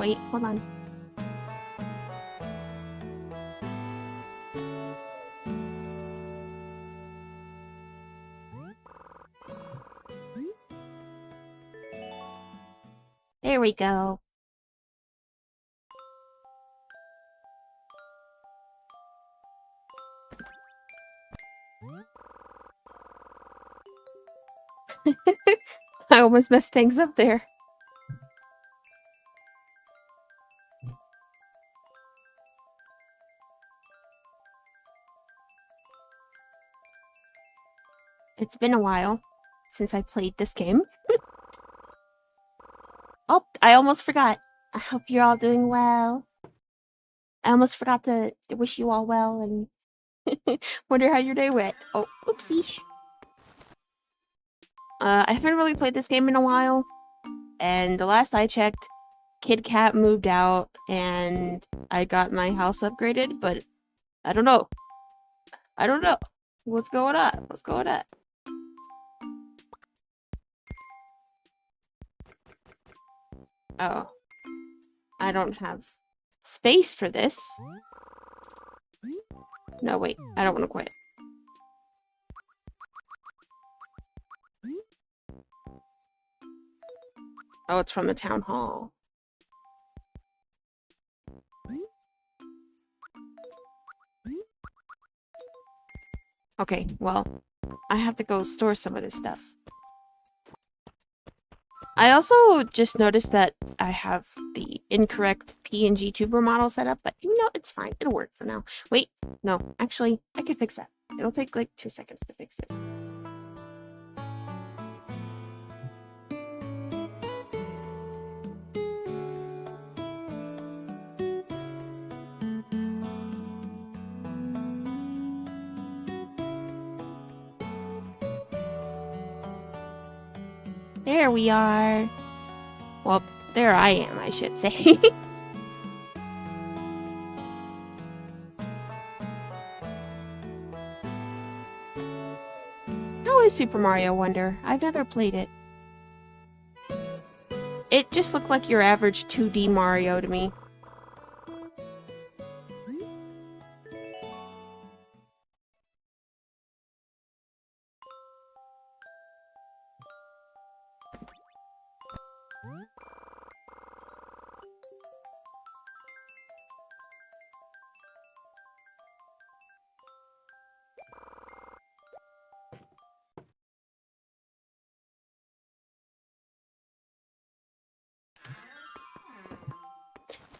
wait, hold on. There we go. I almost messed things up there. It's been a while since I played this game. Oh, I almost forgot. I hope you're all doing well. I almost forgot to wish you all well and wonder how your day went. Oh, oopsie. I haven't really played this game in a while, and the last I checked, Kid Cat moved out and I got my house upgraded, but I don't know. I don't know. What's going on? What's going on? Oh. I don't have space for this. No, wait. I don't want to quit. Oh, it's from the town hall. Okay, well, I have to go store some of this stuff. I also just noticed that I have the incorrect PNG tuber model set up, but you know, it's fine. It'll work for now. Wait, no, actually, I could fix that. It'll take like 2 seconds to fix this. There we are. Well, there I am, I should say. How is Super Mario Wonder? I've never played it. It just looked like your average 2D Mario to me.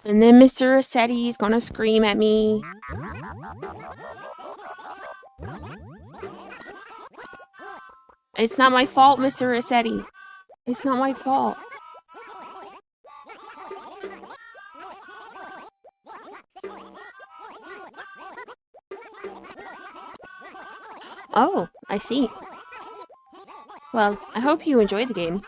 And then Mr. Rossetti's gonna scream at me. It's not my fault, Mr. Rossetti. It's not my fault. Oh, I see. Well, I hope you enjoyed the game.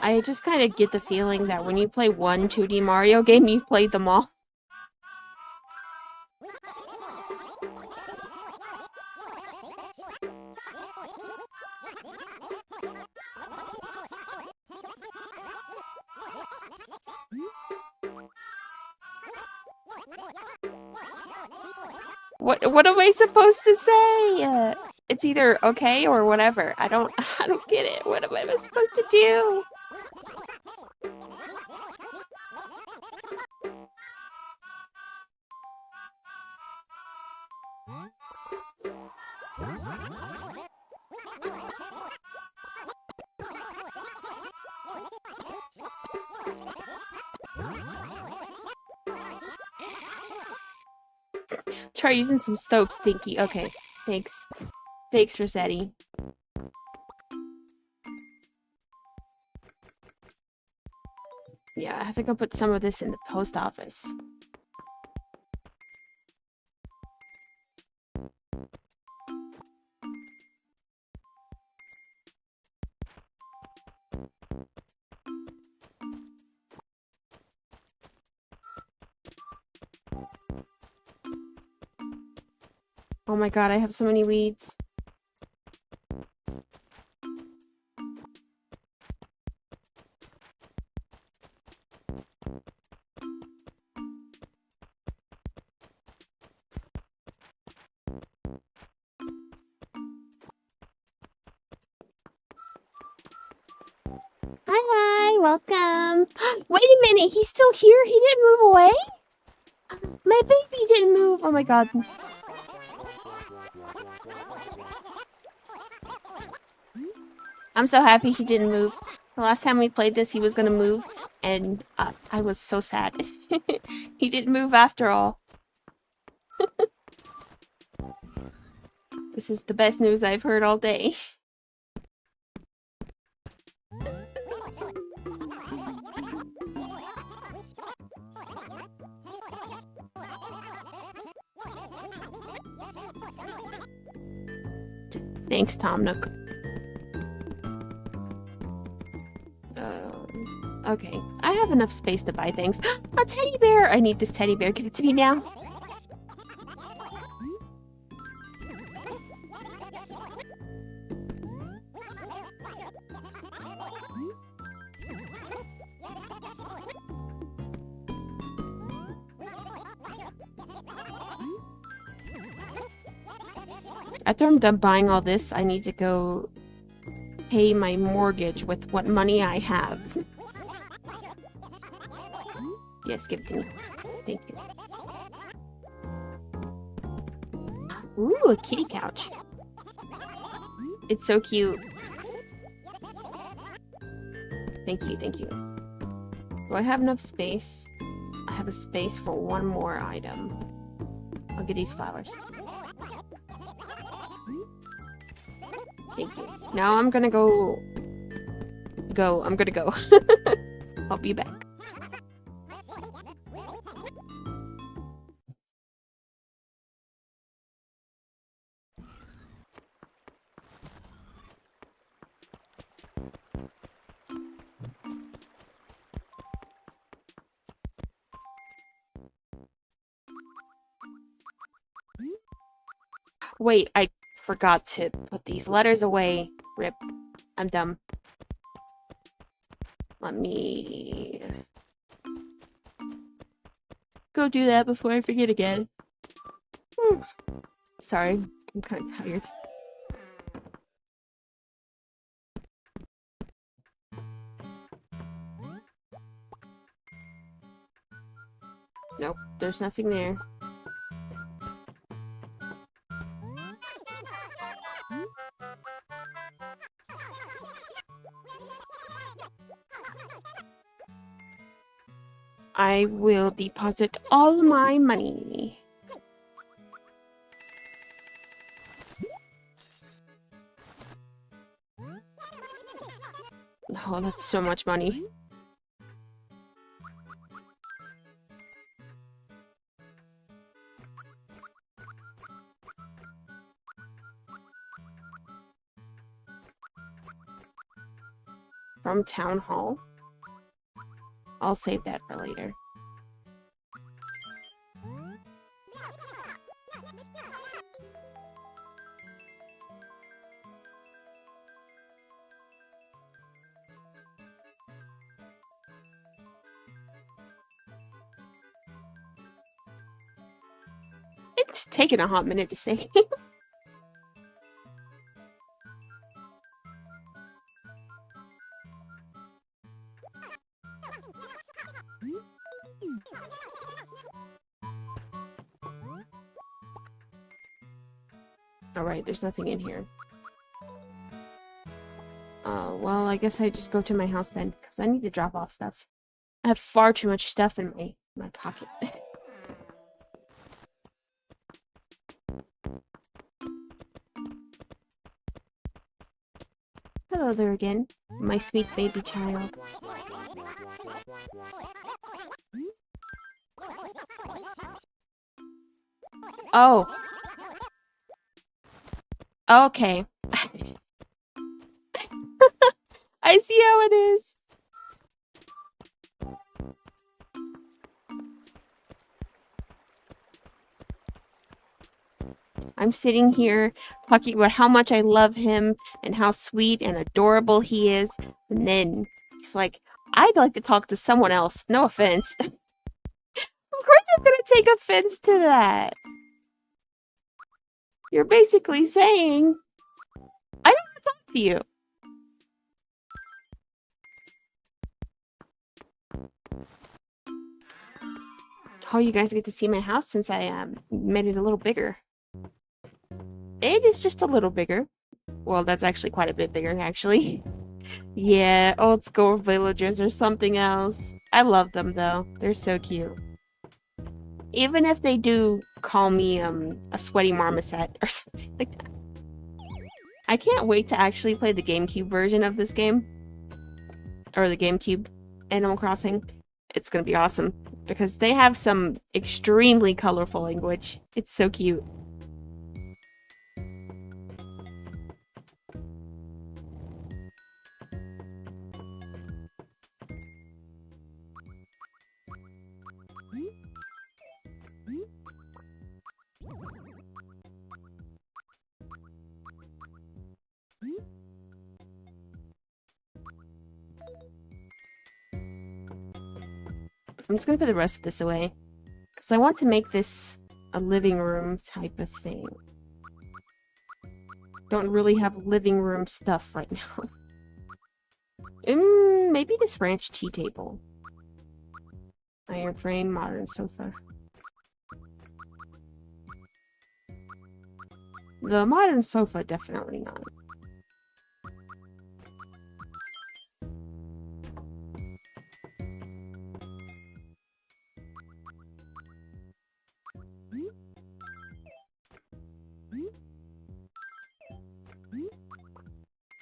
I just kind of get the feeling that when you play one 2D Mario game, you've played them all. What am I supposed to say? It's either okay or whatever. I don't get it. What am I supposed to do? Try using some soap, Stinky. Okay, thanks. Thanks, Rossetti. Yeah, I think I'll put some of this in the post office. Oh my god, I have so many weeds. Hi, welcome. Wait a minute, he's still here? He didn't move away? My baby didn't move. Oh my god. I'm so happy he didn't move. The last time we played this, he was gonna move, and I was so sad. He didn't move after all. This is the best news I've heard all day. Thanks, Tom Nook. Okay, I have enough space to buy things. A teddy bear! I need this teddy bear. Give it to me now. After I'm done buying all this, I need to go pay my mortgage with what money I have. Yes, give it to me. Thank you. Ooh, a kitty couch. It's so cute. Thank you, thank you. Do I have enough space? I have a space for one more item. I'll get these flowers. Thank you. Now I'm gonna go. I'm gonna go. I'll be back. Wait, I forgot to put these letters away. Rip. I'm dumb. Let me go do that before I forget again. Whew. Sorry, I'm kind of tired. Nope, there's nothing there. I will deposit all my money. Oh, that's so much money. From Town Hall? I'll save that for later. It's taken a hot minute to say. Alright, there's nothing in here. Well, I guess I just go to my house then, because I need to drop off stuff. I have far too much stuff in my pocket. Hello there again, my sweet baby child. Oh. Okay. I see how it is. I'm sitting here talking about how much I love him and how sweet and adorable he is. And then he's like, I'd like to talk to someone else. No offense. Of course I'm gonna take offense to that. You're basically saying, I don't want to talk to you. Oh, you guys get to see my house since I made it a little bigger. It is just a little bigger. Well, that's actually quite a bit bigger, actually. Yeah, old school villagers or something else. I love them, though. They're so cute. Even if they do call me, a sweaty marmoset or something like that. I can't wait to actually play the GameCube version of this game. Or the GameCube Animal Crossing. It's gonna be awesome. Because they have some extremely colorful language. It's so cute. I'm just gonna put the rest of this away. Because I want to make this a living room type of thing. Don't really have living room stuff right now. Maybe this ranch tea table. Iron frame, modern sofa. The modern sofa, definitely not.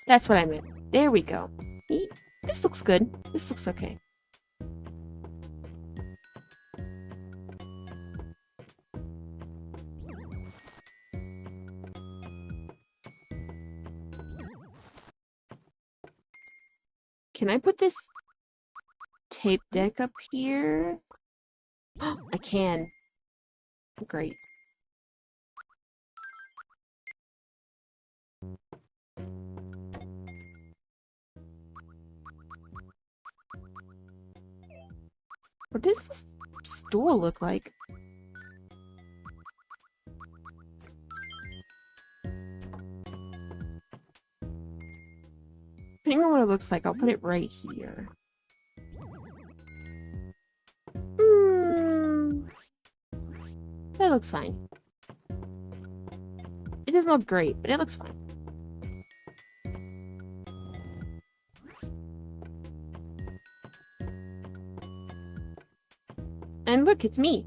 That's what I meant. There we go. This looks good. This looks okay. Can I put this tape deck up here? I can. Great. What does this stool look like? Depending on what it looks like, I'll put it right here. That looks fine. It doesn't look great, but it looks fine. And look, it's me.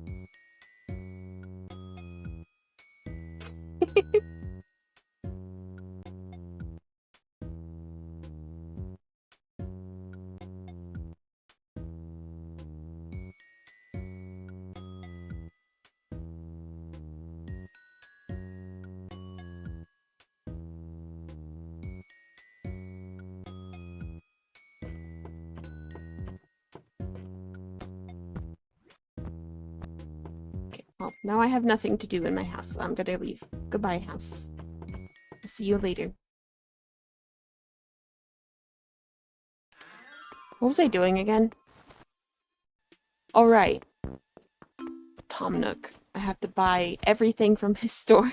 Well, now I have nothing to do in my house, so I'm gonna leave. Goodbye, house. I'll see you later. What was I doing again? Alright. Tom Nook. I have to buy everything from his store.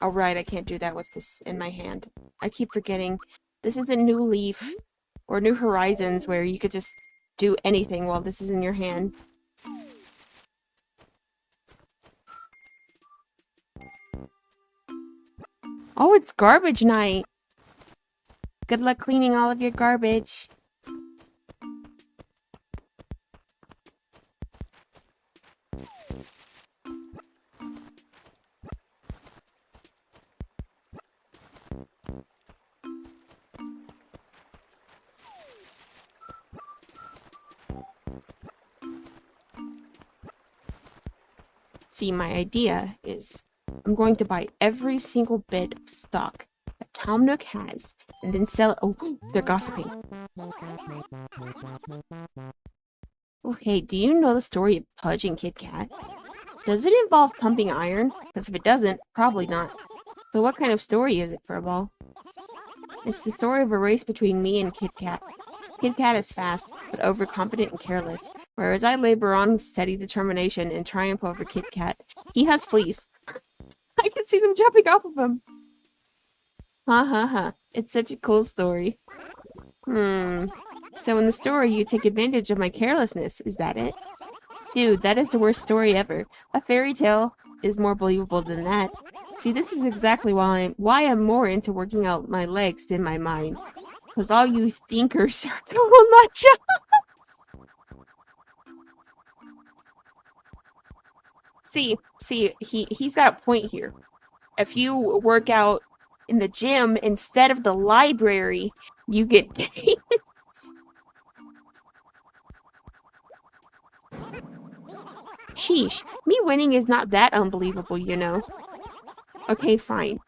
Alright, I can't do that with this in my hand. I keep forgetting. This isn't New Leaf or New Horizons where you could just do anything while this is in your hand. Oh, it's garbage night. Good luck cleaning all of your garbage. See, my idea is I'm going to buy every single bit of stock that Tom Nook has and then sell it. Oh, they're gossiping. Oh, hey, do you know the story of Pudge and Kit Kat? Does it involve pumping iron? Because if it doesn't, probably not. So what kind of story is it, Furball? It's the story of a race between me and Kit Kat. Kit Kat is fast, but overconfident and careless, whereas I labor on with steady determination and triumph over Kit Kat. He has fleas. I can see them jumping off of him. Ha ha ha. It's such a cool story. So in the story, you take advantage of my carelessness, is that it? Dude, that is the worst story ever. A fairy tale is more believable than that. See, this is exactly why I'm more into working out my legs than my mind. Because all you thinkers are total nutjobs. See, he's got a point here. If you work out in the gym instead of the library, you get paid. Sheesh, me winning is not that unbelievable, you know. Okay, fine.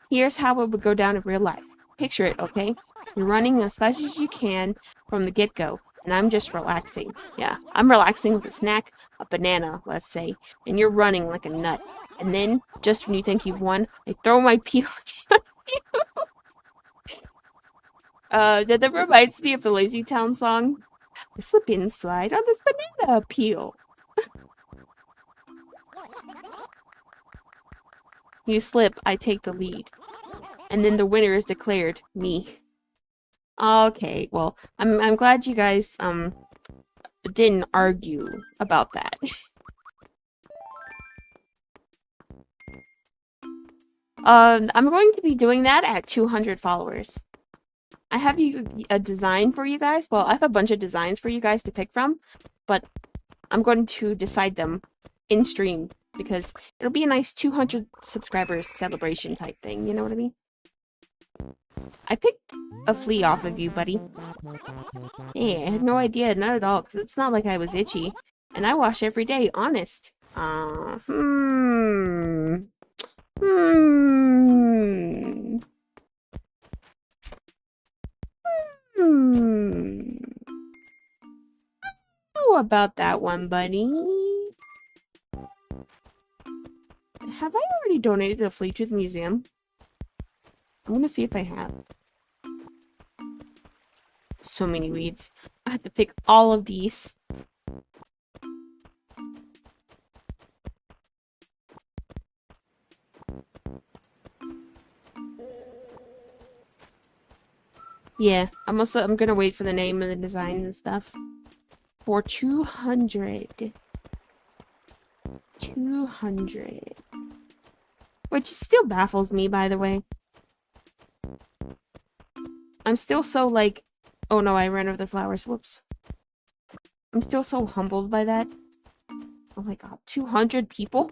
Here's how it would go down in real life. Picture it, okay? You're running as fast as you can from the get-go, and I'm just relaxing. Yeah, I'm relaxing with a snack, a banana, let's say, and you're running like a nut. And then, just when you think you've won, I throw my peel at you. That reminds me of the Lazy Town song. I slip and slide on this banana peel. You slip, I take the lead. And then the winner is declared me. Okay, well, I'm glad you guys didn't argue about that. I'm going to be doing that at 200 followers. I have a design for you guys. Well, I have a bunch of designs for you guys to pick from, but I'm going to decide them in stream because it'll be a nice 200 subscribers celebration type thing, you know what I mean? I picked a flea off of you, buddy. Hey, I had no idea, not at all, because it's not like I was itchy. And I wash every day, honest. How about that one, buddy? Have I already donated a flea to the museum? I want to see if I have. So many weeds. I have to pick all of these. Yeah, I'm gonna wait for the name and the design and stuff. For 200. 200. Which still baffles me, by the way. I'm still so, like... Oh no, I ran over the flowers. Whoops. I'm still so humbled by that. Oh my god, 200 people?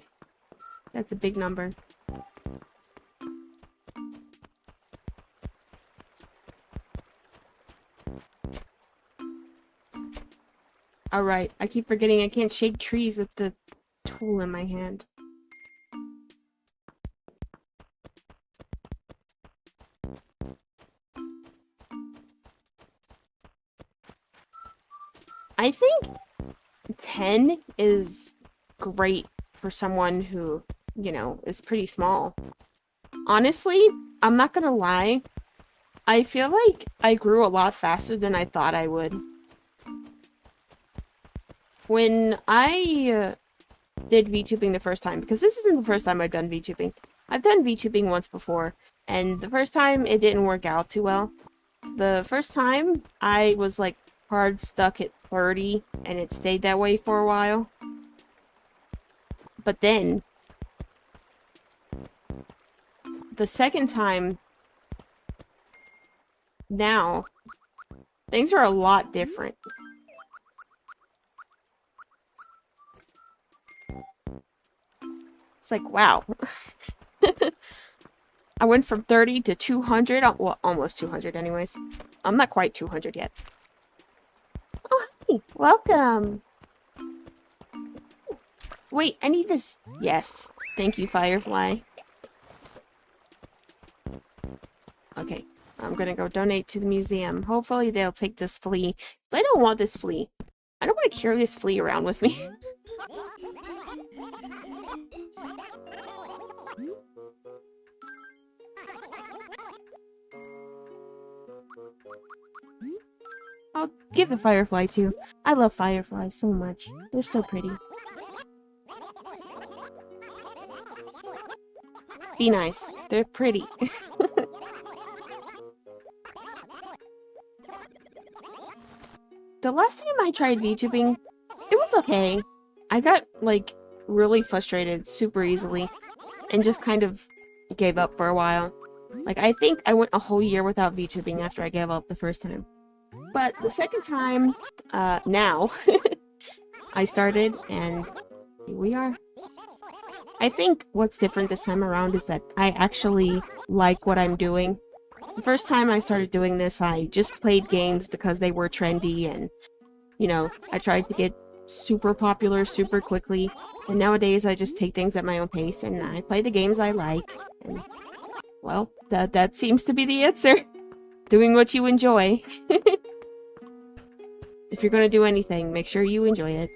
That's a big number. Alright, I keep forgetting I can't shake trees with the tool in my hand. I think 10 is great for someone who, you know, is pretty small. Honestly, I'm not gonna lie. I feel like I grew a lot faster than I thought I would. When I did VTubing the first time, because this isn't the first time I've done VTubing. I've done VTubing once before, and the first time it didn't work out too well. The first time I was like hard stuck at 30, and it stayed that way for a while. But then, the second time, now, things are a lot different. It's like, wow. I went from 30 to 200, well, almost 200 anyways. I'm not quite 200 yet. Oh, hey, welcome. Wait, I need this. Yes. Thank you, Firefly. Okay, I'm gonna go donate to the museum. Hopefully they'll take this flea. I don't want this flea. I don't want to carry this flea around with me. I'll give the firefly too. I love fireflies so much. They're so pretty. Be nice. They're pretty. The last time I tried VTubing, it was okay. I got, like, really frustrated super easily and just kind of gave up for a while. Like, I think I went a whole year without VTubing after I gave up the first time. But the second time, now, I started, and here we are. I think what's different this time around is that I actually like what I'm doing. The first time I started doing this, I just played games because they were trendy, and, you know, I tried to get super popular super quickly. And nowadays, I just take things at my own pace, and I play the games I like. And, well, that seems to be the answer. Doing what you enjoy. If you're gonna do anything, make sure you enjoy it.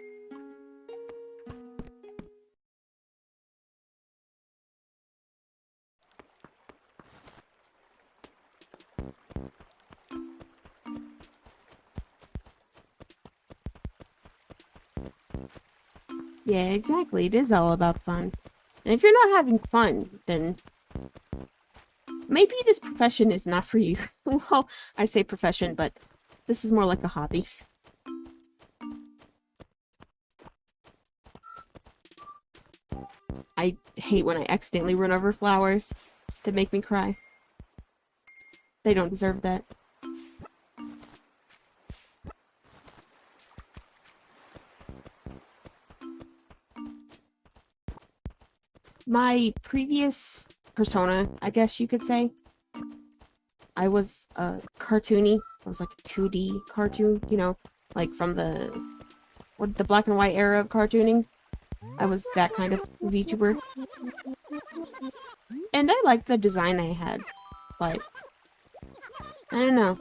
Yeah, exactly. It is all about fun. And if you're not having fun, then maybe this profession is not for you. Well, I say profession, but this is more like a hobby. I hate when I accidentally run over flowers that make me cry. They don't deserve that. My previous persona, I guess you could say, I was cartoony. I was like a 2D cartoon, you know, like from the black and white era of cartooning. I was that kind of VTuber. And I liked the design I had, but I don't know.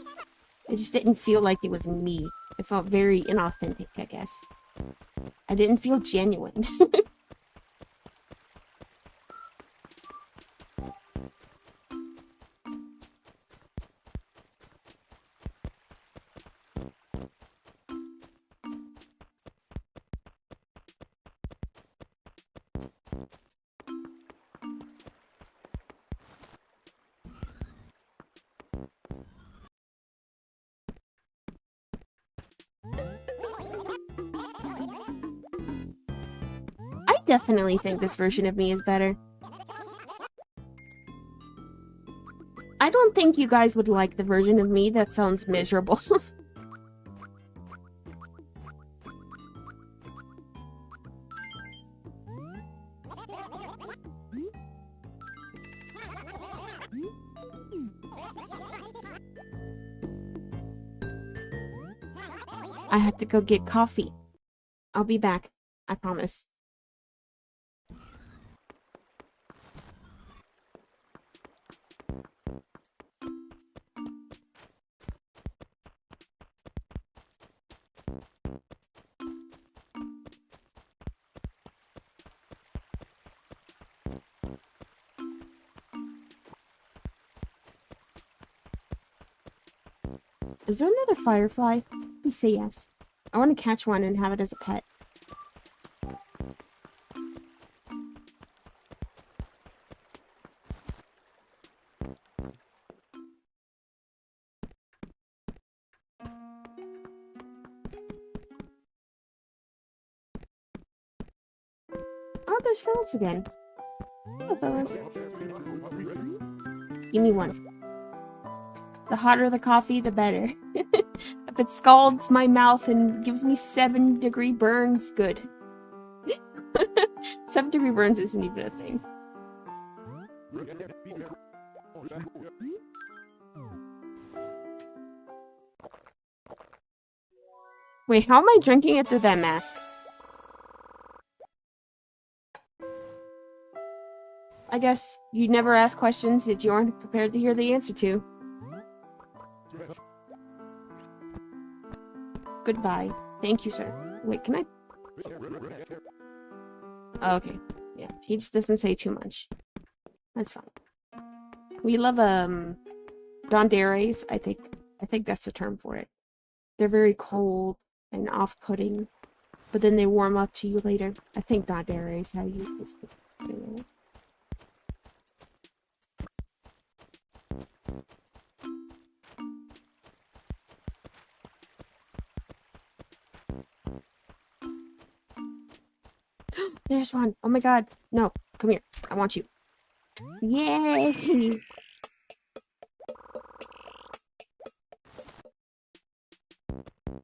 It just didn't feel like it was me. It felt very inauthentic, I guess. I didn't feel genuine. I definitely think this version of me is better. I don't think you guys would like the version of me that sounds miserable. I have to go get coffee. I'll be back. I promise. Is there another firefly? Please say yes. I want to catch one and have it as a pet. Oh, there's Phyllis again. Hello, Phyllis. Give me one. The hotter the coffee, the better. If it scalds my mouth and gives me 7-degree burns, good. 7-degree burns isn't even a thing. Wait, how am I drinking it through that mask? I guess you never ask questions that you aren't prepared to hear the answer to. Goodbye. Thank Thank you, sir. Wait, can I? Oh, okay. Yeah, he just doesn't say too much. That's fine. We love Donderes. I think that's the term for it. They're very cold and off-putting, but then they warm up to you later. I think Donderes how you use it. There's one. Oh my god. No, come here. I want you. Yay!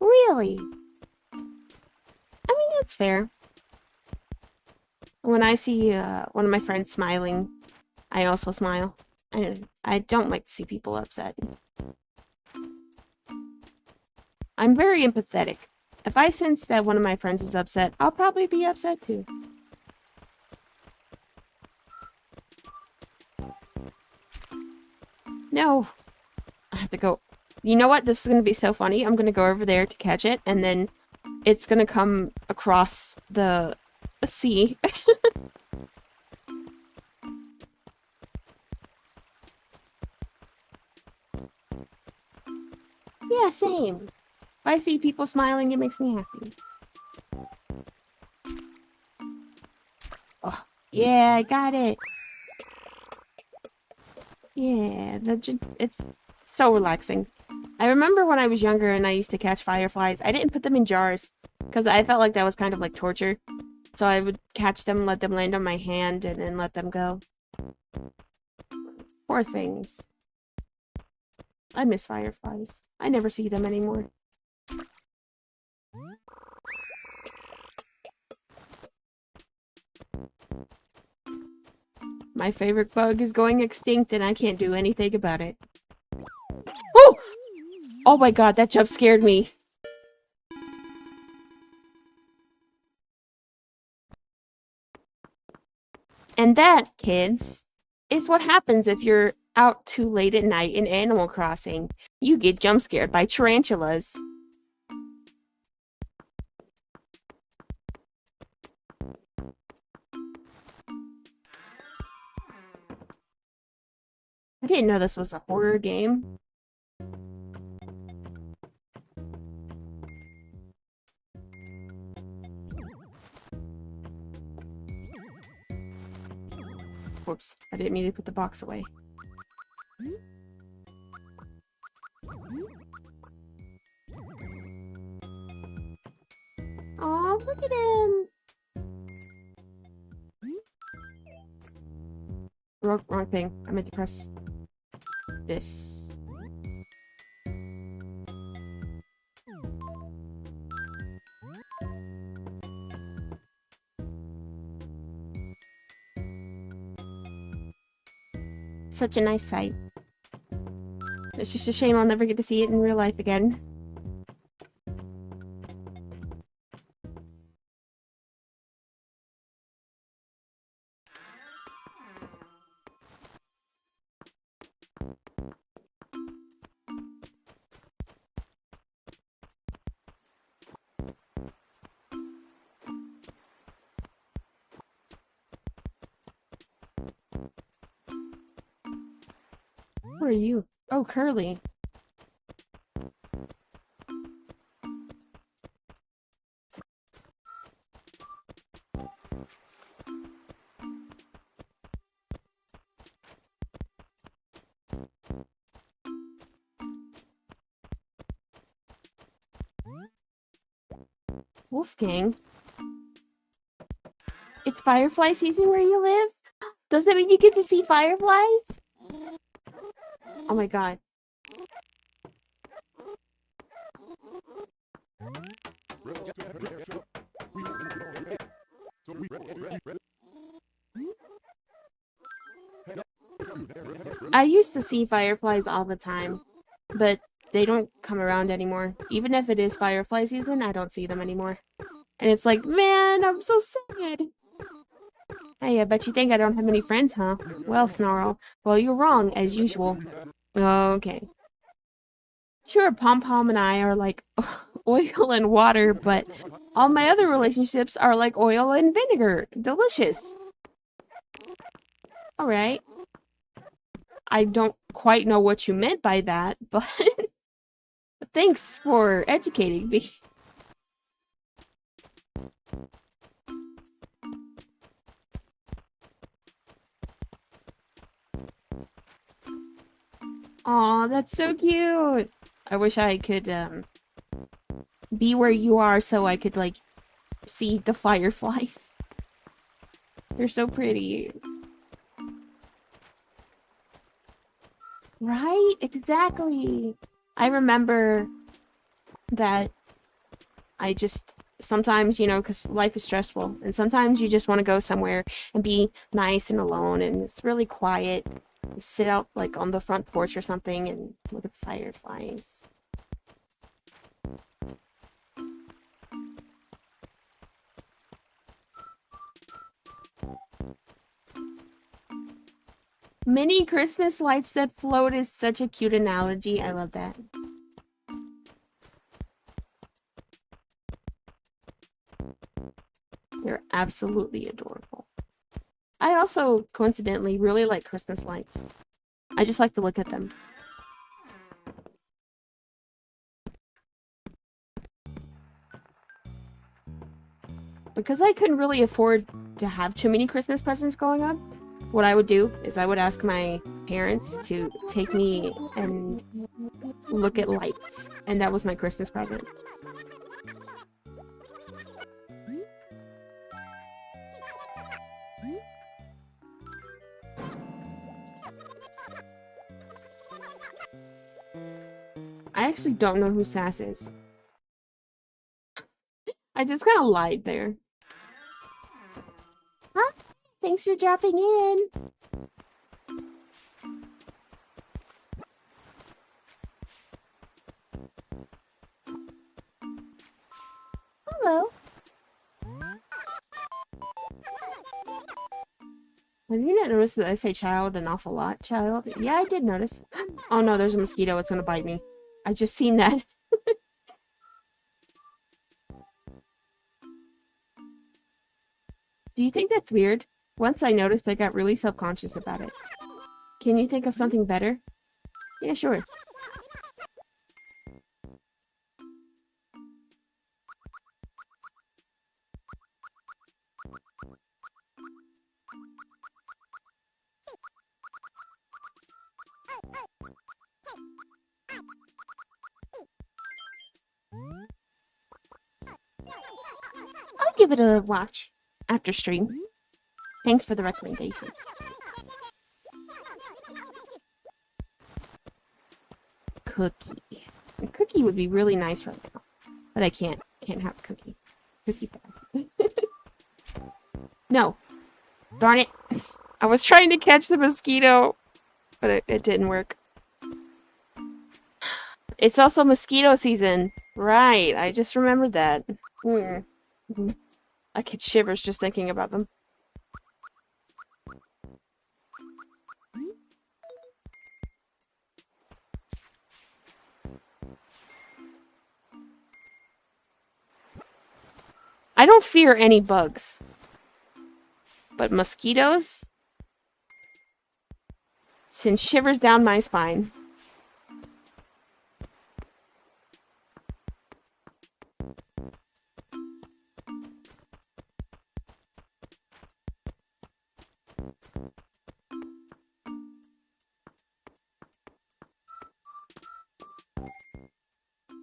Really? I mean, that's fair. When I see one of my friends smiling, I also smile. I don't like to see people upset. I'm very empathetic. If I sense that one of my friends is upset, I'll probably be upset too. No. I have to go. You know what? This is going to be so funny. I'm going to go over there to catch it, and then it's going to come across the sea. Yeah, same. If I see people smiling, it makes me happy. Oh, yeah, I got it. Yeah, it's so relaxing. I remember when I was younger and I used to catch fireflies, I didn't put them in jars because I felt like that was kind of like torture. So I would catch them, let them land on my hand, and then let them go. Poor things. I miss fireflies. I never see them anymore. My favorite bug is going extinct and I can't do anything about it. Oh! Oh my god, that jump scared me. And that, kids, is what happens if you're out too late at night in Animal Crossing. You get jump scared by tarantulas. I didn't know this was a horror game. Whoops, I didn't mean to put the box away. Aw, look at him! Wrong thing. I meant to press this. Such a nice sight. It's just a shame I'll never get to see it in real life again. Who are you? Oh, Curly. Wolfgang? It's firefly season where you live? Does that mean you get to see fireflies? Oh my god. I used to see fireflies all the time, but they don't come around anymore. Even if it is firefly season, I don't see them anymore. And it's like, man, I'm so sad. Hey, I bet you think I don't have many friends, huh? Well, Snarl, well, you're wrong, as usual. Okay. Sure, Pom Pom and I are like oil and water, but all my other relationships are like oil and vinegar. Delicious. Alright. I don't quite know what you meant by that, but thanks for educating me. Aw, that's so cute. I wish I could be where you are so I could like see the fireflies. They're so pretty. Right? Exactly. I remember that I just sometimes, you know, because life is stressful, and sometimes you just want to go somewhere and be nice and alone, and it's really quiet. Sit out like on the front porch or something and look at the fireflies. Mini Christmas lights that float is such a cute analogy. I love that. They're absolutely adorable. I also, coincidentally, really like Christmas lights. I just like to look at them. Because I couldn't really afford to have too many Christmas presents growing up, what I would do is I would ask my parents to take me and look at lights. And that was my Christmas present. I actually don't know who Sass is. I just kind of lied there. Huh? Thanks for dropping in. Hello. Have you not noticed that I say child an awful lot? Child? Yeah, I did notice. Oh no, there's a mosquito. It's gonna bite me. I just seen that. Do you think that's weird? Once I noticed, I got really self-conscious about it. Can you think of something better? Yeah, sure. I'll give it a watch after stream. Thanks for the recommendation. Cookie. A cookie would be really nice right now, but I can't have a cookie. Cookie bad. No. Darn it. I was trying to catch the mosquito, but it didn't work. It's also mosquito season. Right, I just remembered that. I get shivers just thinking about them. I don't fear any bugs. But mosquitoes send shivers down my spine.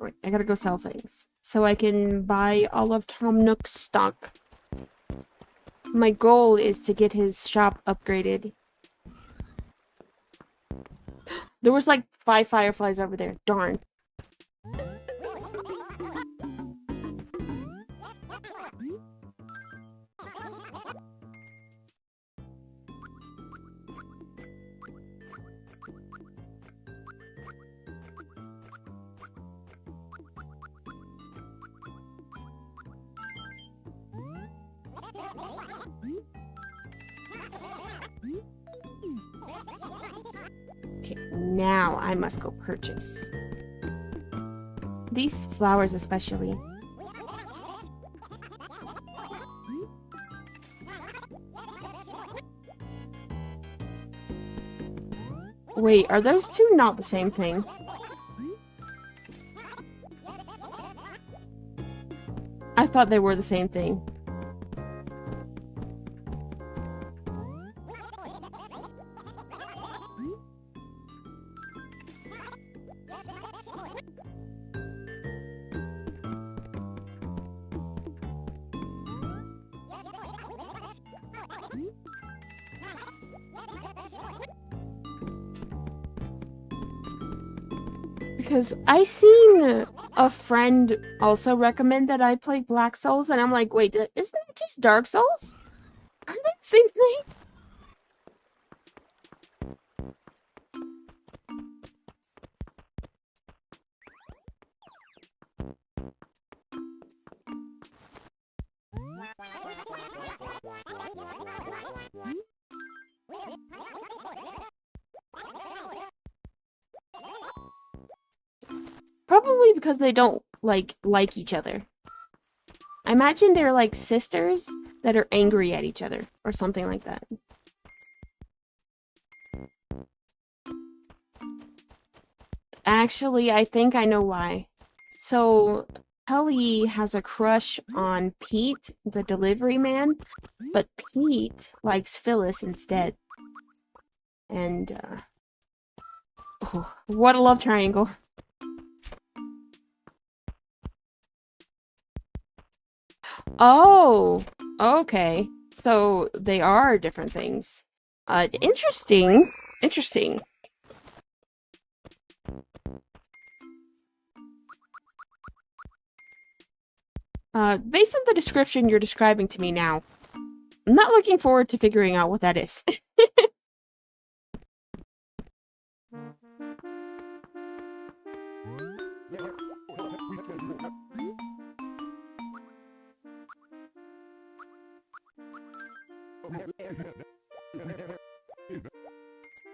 Right, I gotta go sell things so I can buy all of Tom Nook's stock. My goal is to get his shop upgraded. There was like 5 fireflies over there. Darn. Okay, now I must go purchase. these flowers especially. Wait, are those two not the same thing? I thought they were the same thing. Because I seen a friend also recommend that I play Black Souls, and I'm like, wait, isn't it just Dark Souls? Aren't they the same thing? Probably because they don't like each other. I imagine they're like sisters that are angry at each other or something like that. Actually, I think I know why. So, Helly has a crush on Pete, the delivery man, but Pete likes Phyllis instead. And, oh, what a love triangle. Oh, okay. So they are different things. Interesting. Interesting. Based on the description you're describing to me now, I'm not looking forward to figuring out what that is.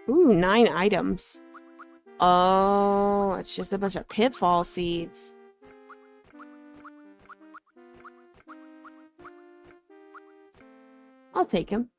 Ooh, 9 items. Oh, it's just a bunch of pitfall seeds. I'll take him.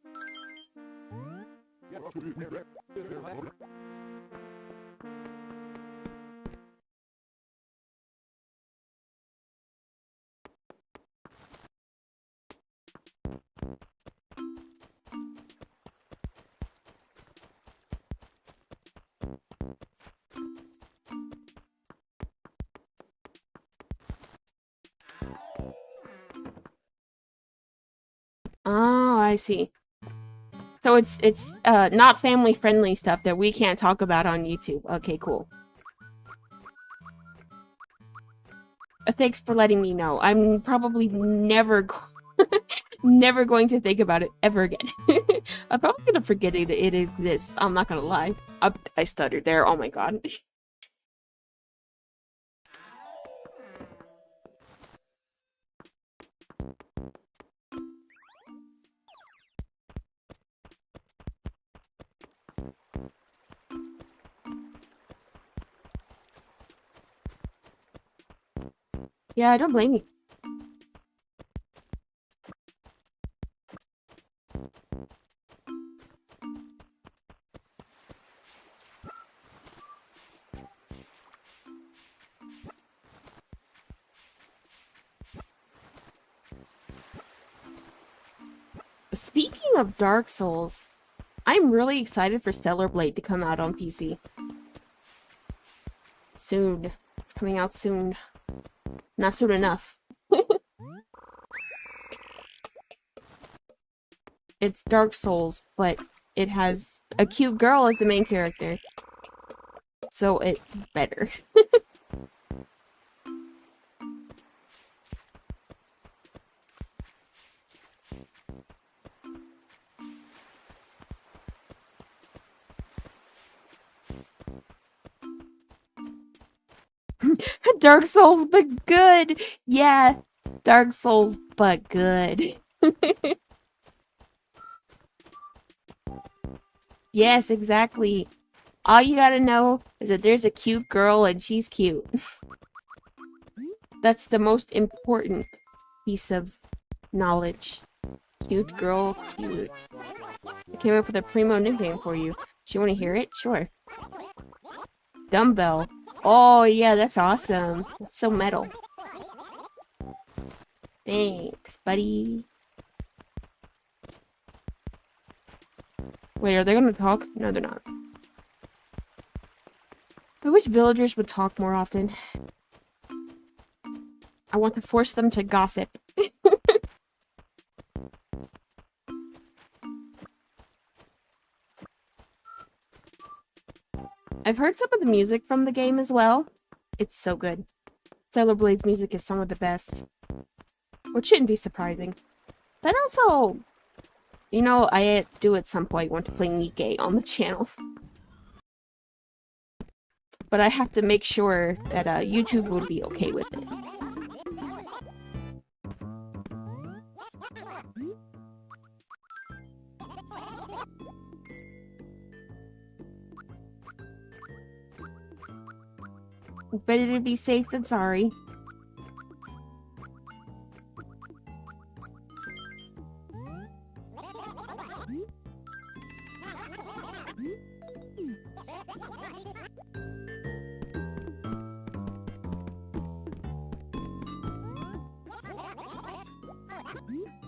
Oh, I see. So it's not family friendly stuff that we can't talk about on YouTube. Okay, cool. Thanks for letting me know. I'm probably never never going to think about it ever again. I'm probably gonna forget it exists. I'm not gonna lie. I stuttered there. Oh my god. Yeah, I don't blame you. Speaking of Dark Souls, I'm really excited for Stellar Blade to come out on PC. Soon. It's coming out soon. Not soon enough. It's Dark Souls, but it has a cute girl as the main character. So it's better. Dark Souls, but good! Yeah, Dark Souls, but good. Yes, exactly. All you gotta know is that there's a cute girl and she's cute. That's the most important piece of knowledge. Cute girl, cute. I came up with a primo nickname for you. Do you want to hear it? Sure. Dumbbell. Oh, yeah, that's awesome. That's so metal. Thanks, buddy. Wait, are they gonna talk? No, they're not. I wish villagers would talk more often. I want to force them to gossip. I've heard some of the music from the game as well. It's so good. Stellar Blade's music is some of the best. Which shouldn't be surprising. But also, you know, I do at some point want to play Nikke on the channel. But I have to make sure that YouTube would be okay with it. Better to be safe than sorry.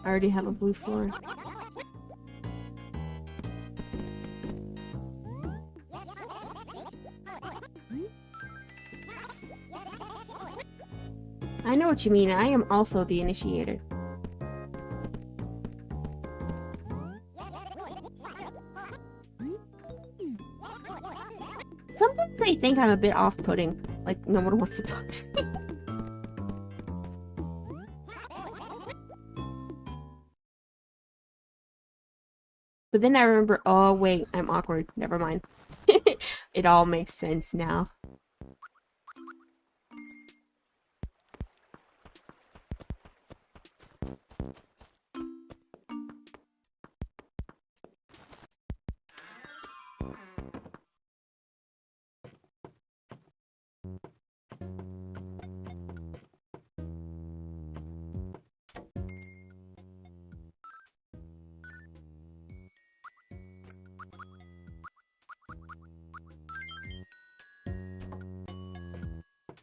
I already have a blue floor. I know what you mean. I am also the initiator. Sometimes they think I'm a bit off-putting. Like, no one wants to talk to me. But then I remember, oh wait, I'm awkward. Never mind. It all makes sense now.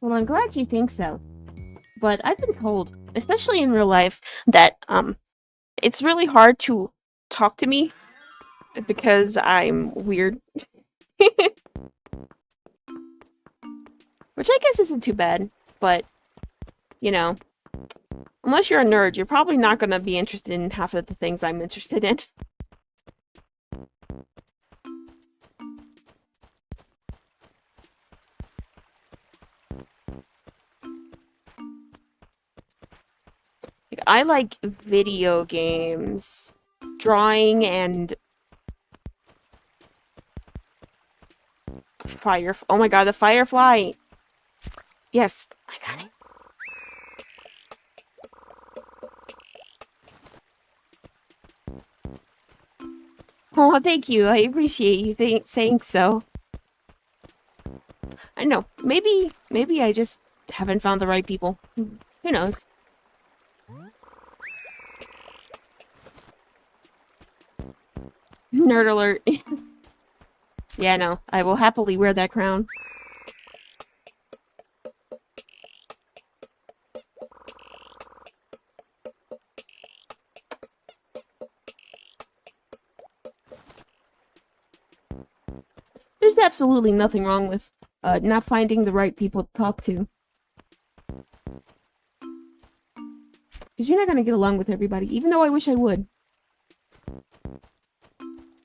Well, I'm glad you think so. But I've been told, especially in real life, that it's really hard to talk to me because I'm weird. Which I guess isn't too bad, but you know, unless you're a nerd, you're probably not gonna be interested in half of the things I'm interested in. I like video games, drawing, and oh my god, the firefly! Yes, I got it. Oh, thank you. I appreciate you saying so. I know. Maybe I just haven't found the right people. Who knows? Nerd alert. Yeah, no. I will happily wear that crown. There's absolutely nothing wrong with not finding the right people to talk to. Because you're not going to get along with everybody, even though I wish I would.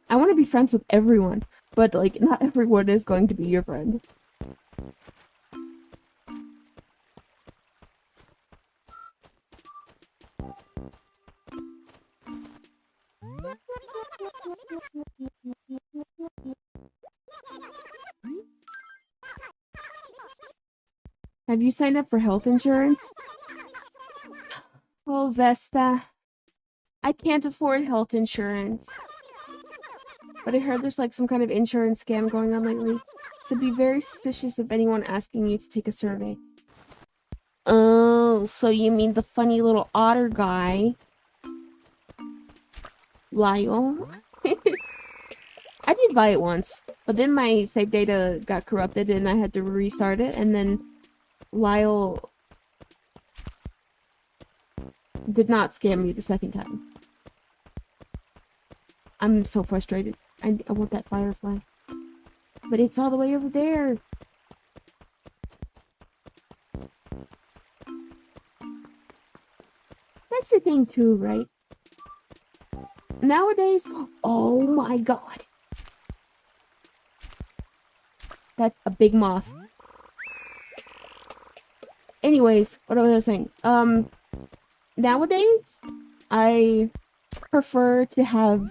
I want to be friends with everyone, but, like, not everyone is going to be your friend. Have you signed up for health insurance? Oh, Vesta. I can't afford health insurance. But I heard there's like some kind of insurance scam going on lately. So be very suspicious of anyone asking you to take a survey. Oh, so you mean the funny little otter guy, Lyle? I did buy it once, but then my save data got corrupted and I had to restart it, and then Lyle did not scam me the second time. I'm so frustrated. I want that firefly. But it's all the way over there. That's the thing too, right? Nowadays, oh my god. That's a big moth. Anyways, what was I saying? Nowadays, I prefer to have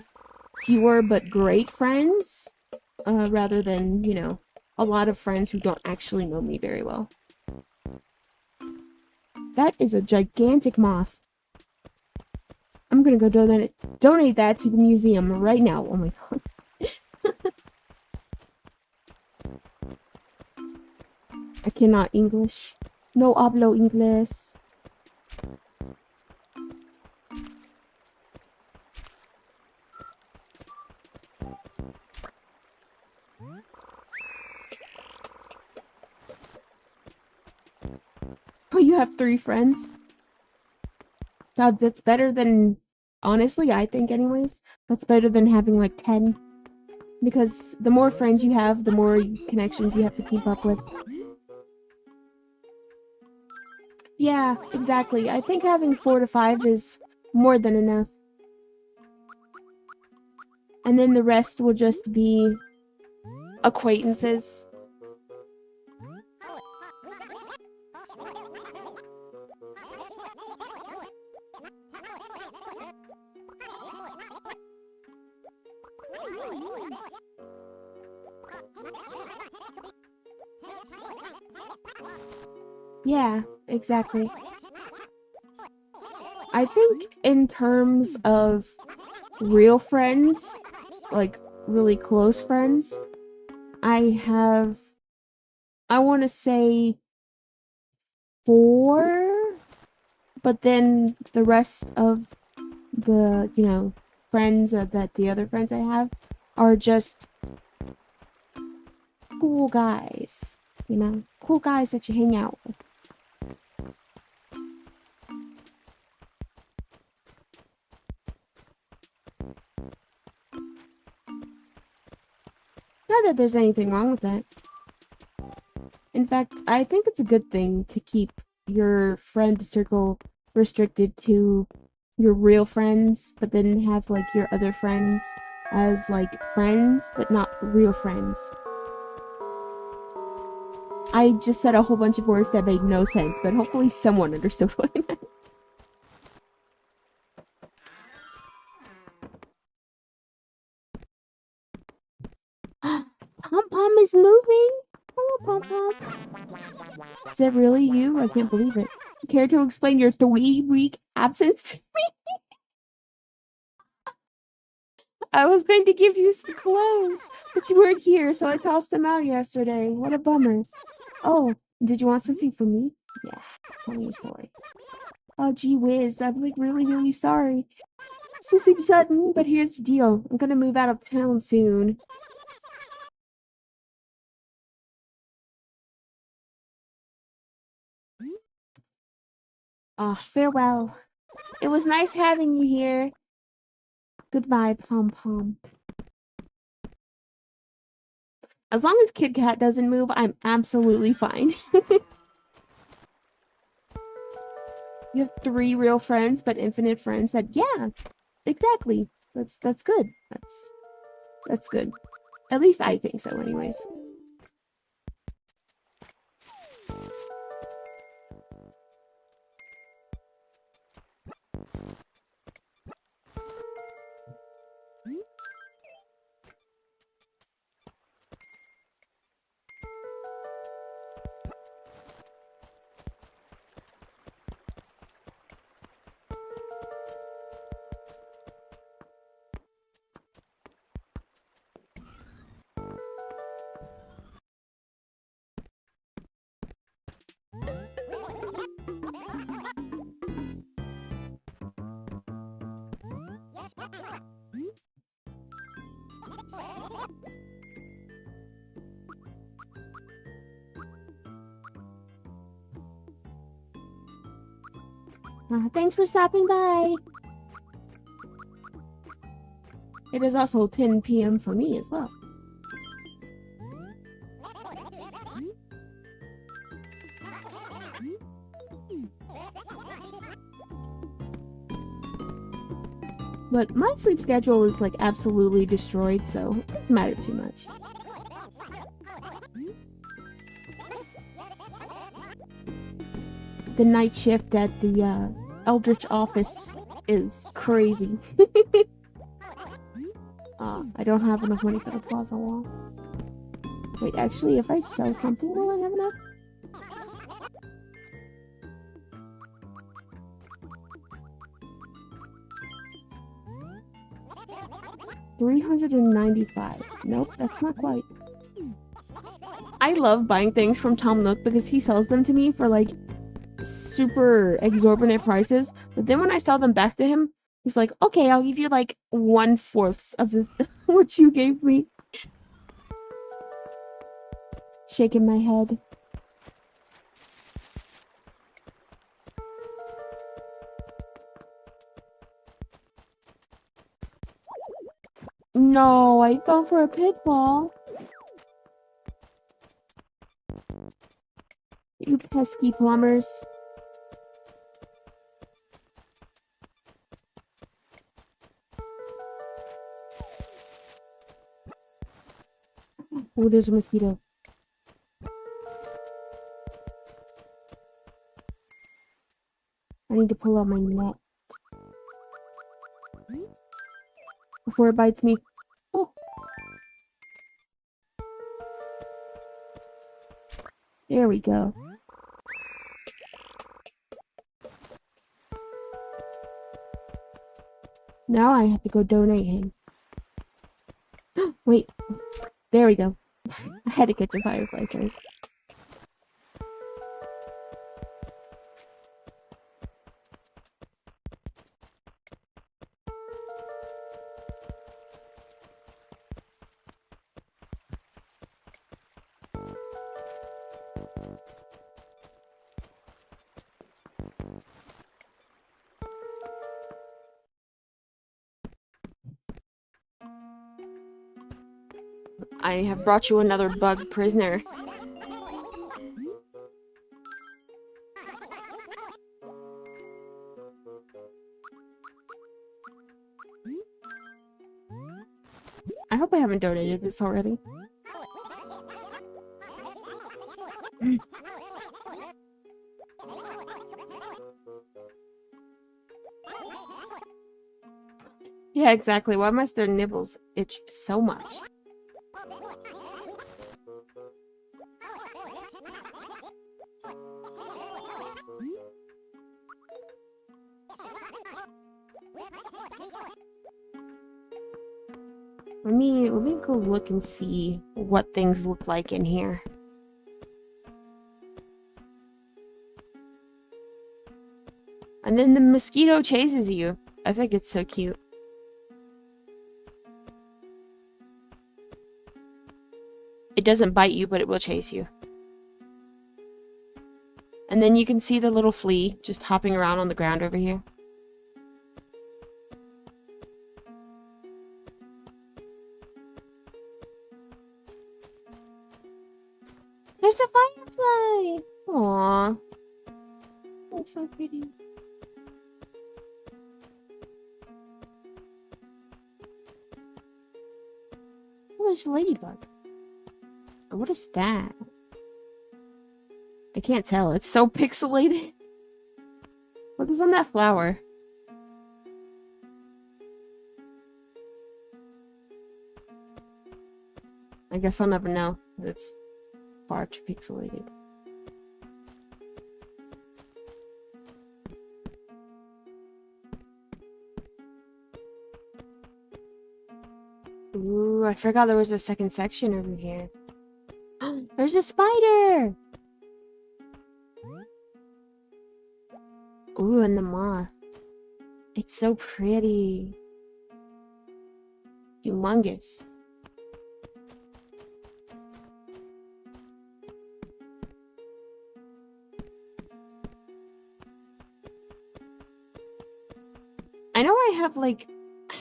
fewer but great friends, rather than, you know, a lot of friends who don't actually know me very well. That is a gigantic moth. I'm gonna go donate that to the museum right now. Oh my god. I cannot English. No hablo inglés. Oh, you have 3 friends? God, that's better than... Honestly, I think anyways, that's better than having like 10. Because the more friends you have, the more connections you have to keep up with. Yeah, exactly. I think having 4 to 5 is more than enough. And then the rest will just be acquaintances. Yeah, exactly. I think in terms of real friends, like really close friends, I want to say 4, but then the rest of the, you know, friends that the other friends I have are just cool guys, you know, cool guys that you hang out with. Not that there's anything wrong with that. In fact, I think it's a good thing to keep your friend circle restricted to your real friends, but then have like your other friends as like friends, but not real friends. I just said a whole bunch of words that made no sense, but hopefully someone understood what I meant. Pom Pom is moving! Hello, Pom Pom. Is that really you? I can't believe it. Care to explain your 3-week absence to me? I was going to give you some clothes, but you weren't here, so I tossed them out yesterday. What a bummer. Oh, did you want something from me? Yeah, tell me a story. Oh, gee whiz, I'm like really, really sorry. So seems sudden, but here's the deal. I'm gonna move out of town soon. Ah, farewell. It was nice having you here. Goodbye, Pom Pom. As long as Kit Kat doesn't move, I'm absolutely fine. You have 3 real friends, but infinite friends that, yeah, exactly. That's good. That's good. At least I think so, anyways. Thanks for stopping by. It is also 10 p.m. for me as well. But my sleep schedule is like absolutely destroyed, so it doesn't matter too much. The night shift at the Eldritch office is crazy. I don't have enough money for the plaza wall. Wait, actually, if I sell something, will I have enough? $395. Nope, that's not quite. I love buying things from Tom Nook because he sells them to me for like super exorbitant prices. But then when I sell them back to him, he's like, okay, I'll give you like 1/4 of the what you gave me. Shaking my head. No, I fell for a pitfall. You pesky plumbers. Oh, there's a mosquito. I need to pull out my net before it bites me. Oh. There we go. Now I have to go donate him. Wait. There we go. I had to catch a firefly first. I have brought you another bug prisoner. I hope I haven't donated this already. Yeah, exactly. Why must their nibbles itch so much? Let me go look and see what things look like in here. And then the mosquito chases you. I think it's so cute. It doesn't bite you, but it will chase you. And then you can see the little flea just hopping around on the ground over here. There's a firefly! Aww. That's so pretty. Oh, there's a ladybug. What is that? I can't tell. It's so pixelated. What is on that flower? I guess I'll never know. It's far too pixelated. Ooh, I forgot there was a second section over here. There's a spider! Ooh, and the moth. It's so pretty. Humongous. I know I have like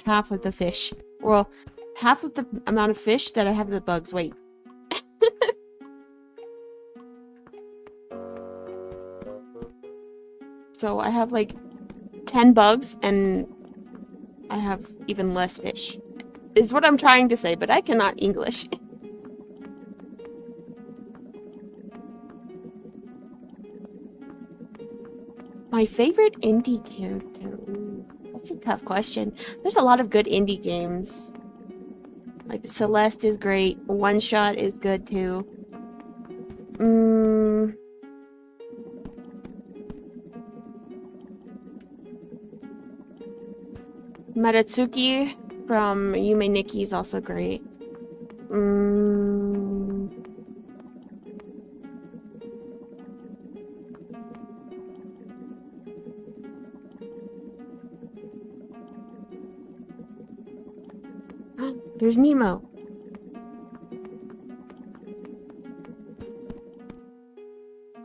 half of the fish. Well, half of the amount of fish that I have the bugs. Wait. So I have like 10 bugs and I have even less fish. Is what I'm trying to say, but I cannot English. My favorite indie character? Ooh, that's a tough question. There's a lot of good indie games. Like Celeste is great. One Shot is good too. Madatsuki from Yume Nikki is also great. There's Nemo.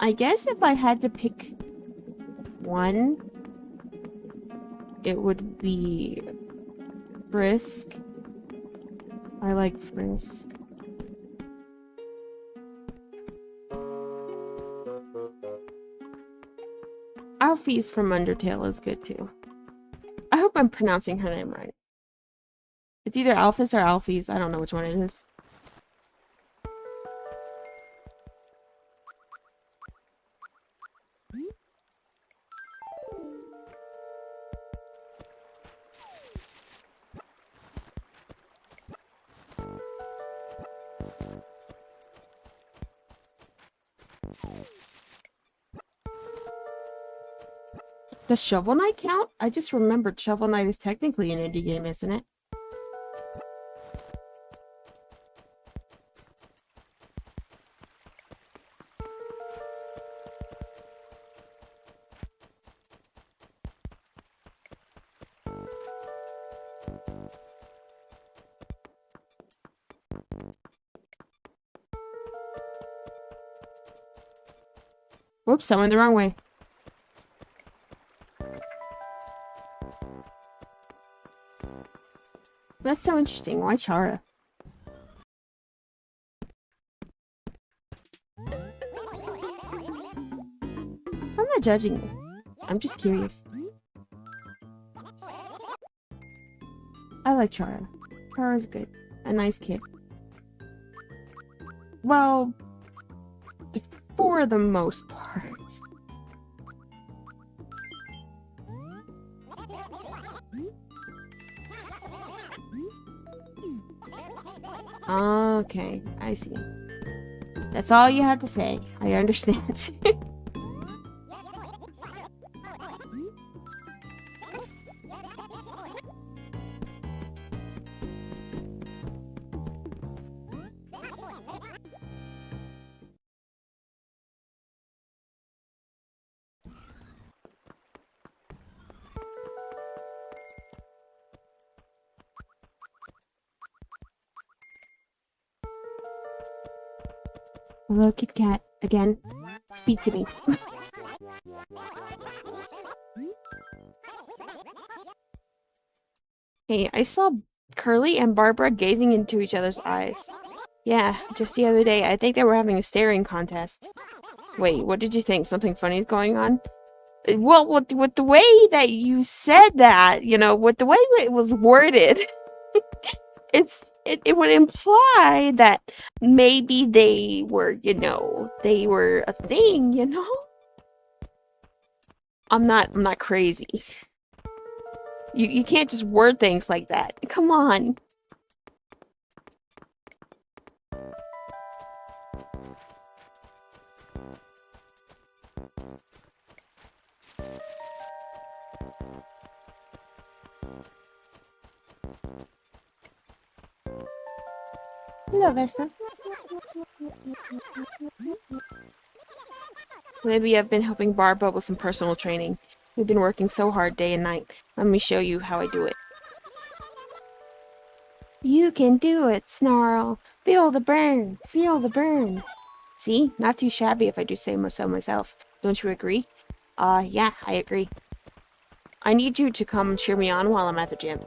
I guess if I had to pick one, it would be Frisk. I like Frisk. Alphys from Undertale is good too. I hope I'm pronouncing her name right. It's either Alphys or Alphys. I don't know which one it is. Does Shovel Knight count? I just remembered Shovel Knight is technically an indie game, isn't it? Whoops, I went the wrong way. That's so interesting. Why Chara? I'm not judging you. I'm just curious. I like Chara. Chara's good. A nice kid. Well, for the most part. Okay, I see. That's all you have to say. I understand. Hello, Kit Kat. Again. Speak to me. Hey, I saw Curly and Barbara gazing into each other's eyes. Yeah, just the other day. I think they were having a staring contest. Wait, what did you think? Something funny is going on? Well, with the way that you said that, you know, with the way it was worded, it would imply that maybe they were, you know, they were a thing, you know? I'm not crazy. You can't just word things like that. Come on. Hello, Vesta. Maybe I've been helping Barbara with some personal training. We've been working so hard day and night. Let me show you how I do it. You can do it, Snarl. Feel the burn. Feel the burn. See? Not too shabby if I do say so myself. Don't you agree? Yeah, I agree. I need you to come cheer me on while I'm at the gym.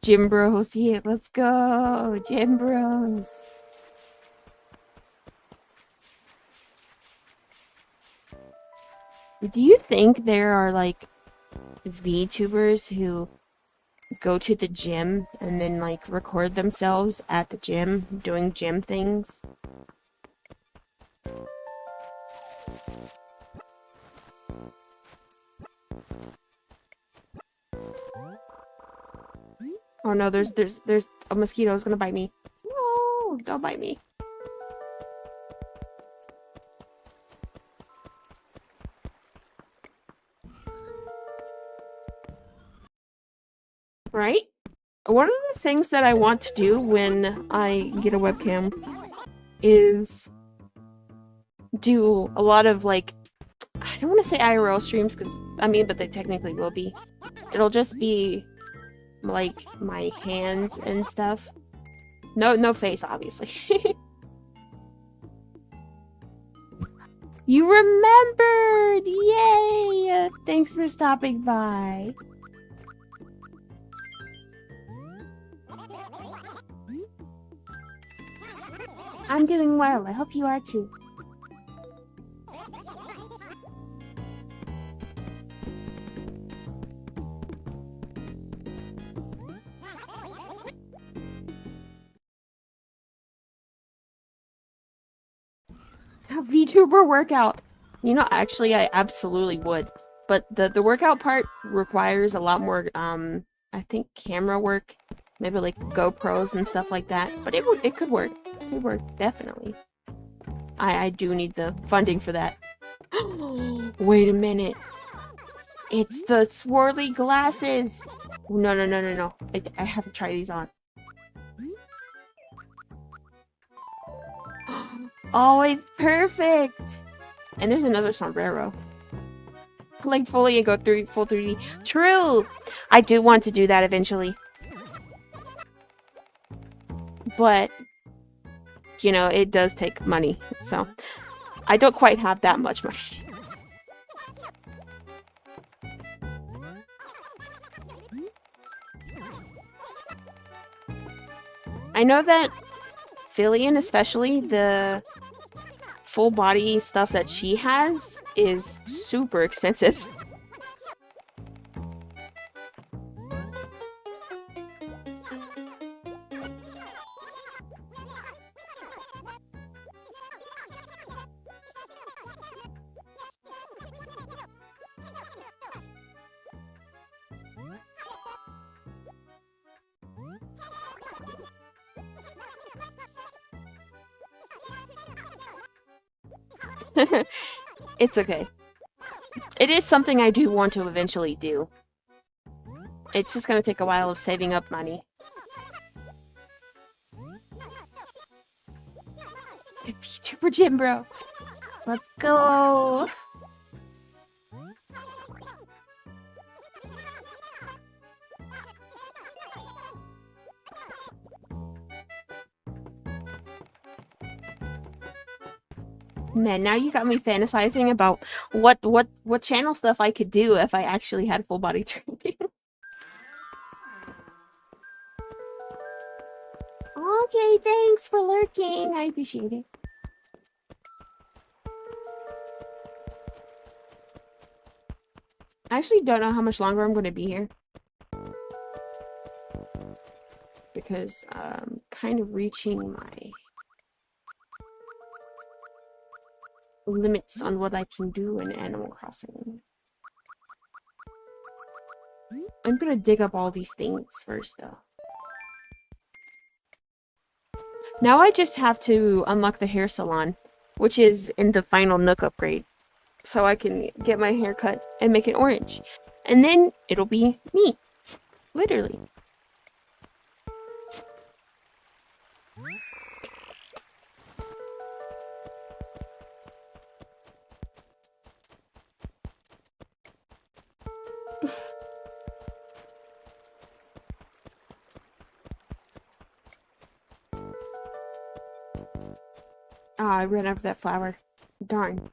Gym bros, yeah, let's go! Gym bros! Do you think there are, like, VTubers who go to the gym and then, like, record themselves at the gym doing gym things? Oh no, there's a mosquito who's gonna bite me. No, don't bite me. Right? One of the things that I want to do when I get a webcam is do a lot of, like, I don't want to say IRL streams because I mean, but they technically will be. It'll just be like my hands and stuff. No face, obviously. You remembered! Yay! Thanks for stopping by. I'm doing well. I hope you are too. A VTuber workout. You know, actually, I absolutely would. But the workout part requires a lot more, I think camera work. Maybe like GoPros and stuff like that. But it could work. It would work, definitely. I do need the funding for that. Wait a minute. It's the swirly glasses. No. I have to try these on. Oh, it's perfect! And there's another sombrero. Like fully and go through full 3D. True! I do want to do that eventually. But, you know, it does take money. So, I don't quite have that much money. I know that Fillion, especially, the full body stuff that she has is super expensive. It's okay. It is something I do want to eventually do. It's just gonna take a while of saving up money. VTuber Gym Bro! Let's go! Man, now you got me fantasizing about what channel stuff I could do if I actually had full body training. Okay, thanks for lurking. I appreciate it. I actually don't know how much longer I'm going to be here. Because I'm kind of reaching my limits on what I can do in Animal Crossing. I'm gonna dig up all these things first, though. Now I just have to unlock the hair salon, which is in the final Nook upgrade. So I can get my hair cut and make it orange. And then it'll be me. Literally. Oh, I ran out of that flower. Darn.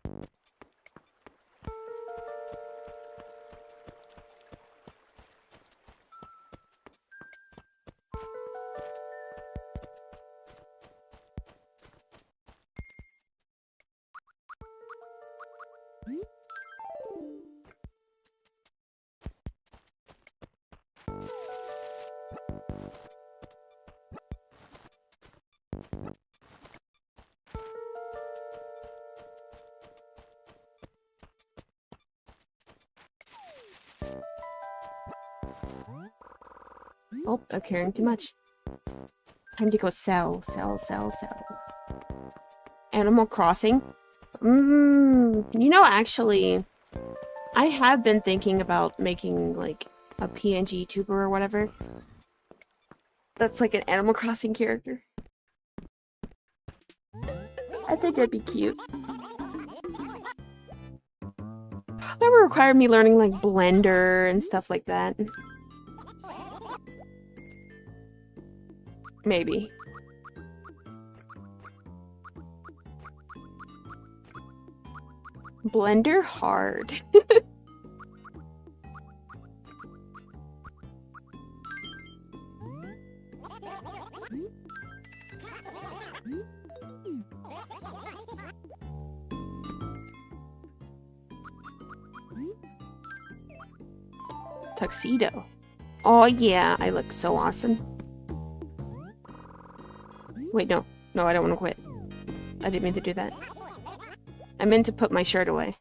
Oh, I'm carrying too much. Time to go sell. Animal Crossing? You know, actually, I have been thinking about making, like, a PNG tuber or whatever. That's like an Animal Crossing character. I think that'd be cute. That would require me learning, like, Blender and stuff like that. Maybe. Blender hard. Tuxedo. Oh yeah, I look so awesome. Wait, no. No, I don't want to quit. I didn't mean to do that. I meant to put my shirt away.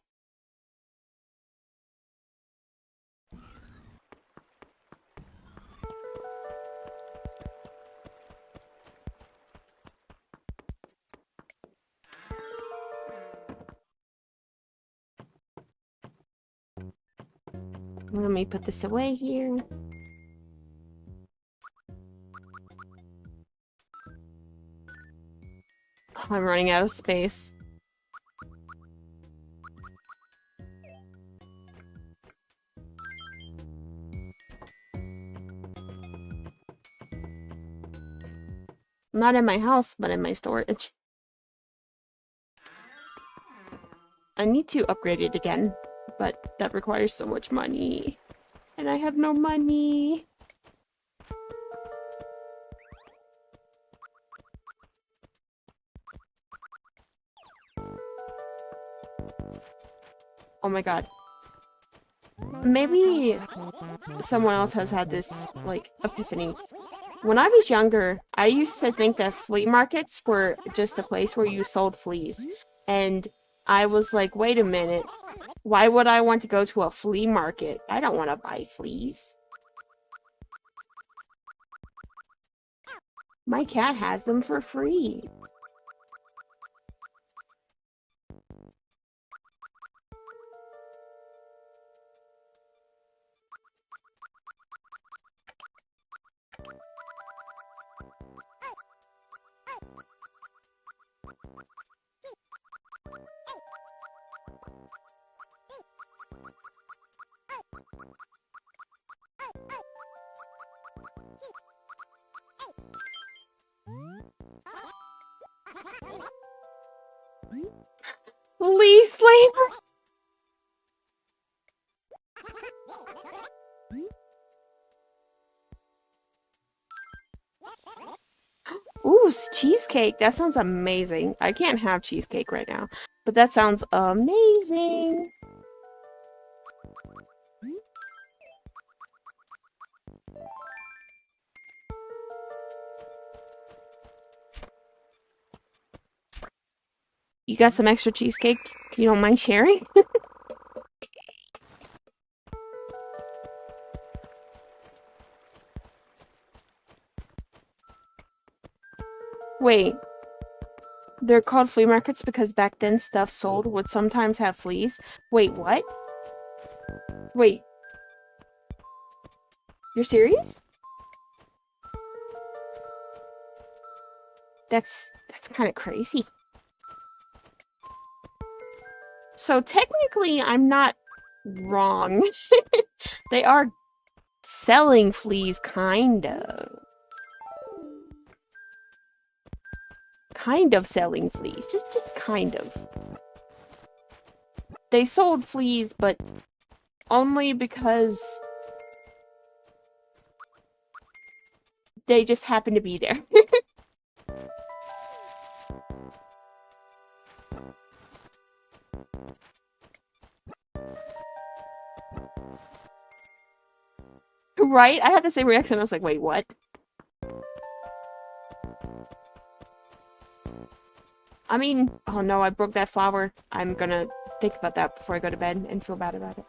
Let me put this away here. I'm running out of space. Not in my house, but in my storage. I need to upgrade it again, but that requires so much money. And I have no money. Oh my god. Maybe someone else has had this, like, epiphany. When I was younger, I used to think that flea markets were just a place where you sold fleas. And I was like, wait a minute. Why would I want to go to a flea market? I don't want to buy fleas. My cat has them for free. Flea Slaver? Ooh, cheesecake. That sounds amazing. I can't have cheesecake right now, but that sounds amazing. You got some extra cheesecake? You don't mind sharing? Wait, They're called flea markets because back then stuff sold would sometimes have fleas. Wait, what? Wait. You're serious? That's kind of crazy. So technically, I'm not wrong. They are selling fleas, kind of. Kind of selling fleas. Just kind of. They sold fleas, but only because they just happened to be there. Right? I had the same reaction. I was like, wait, what? I mean, oh no, I broke that flower. I'm gonna think about that before I go to bed and feel bad about it.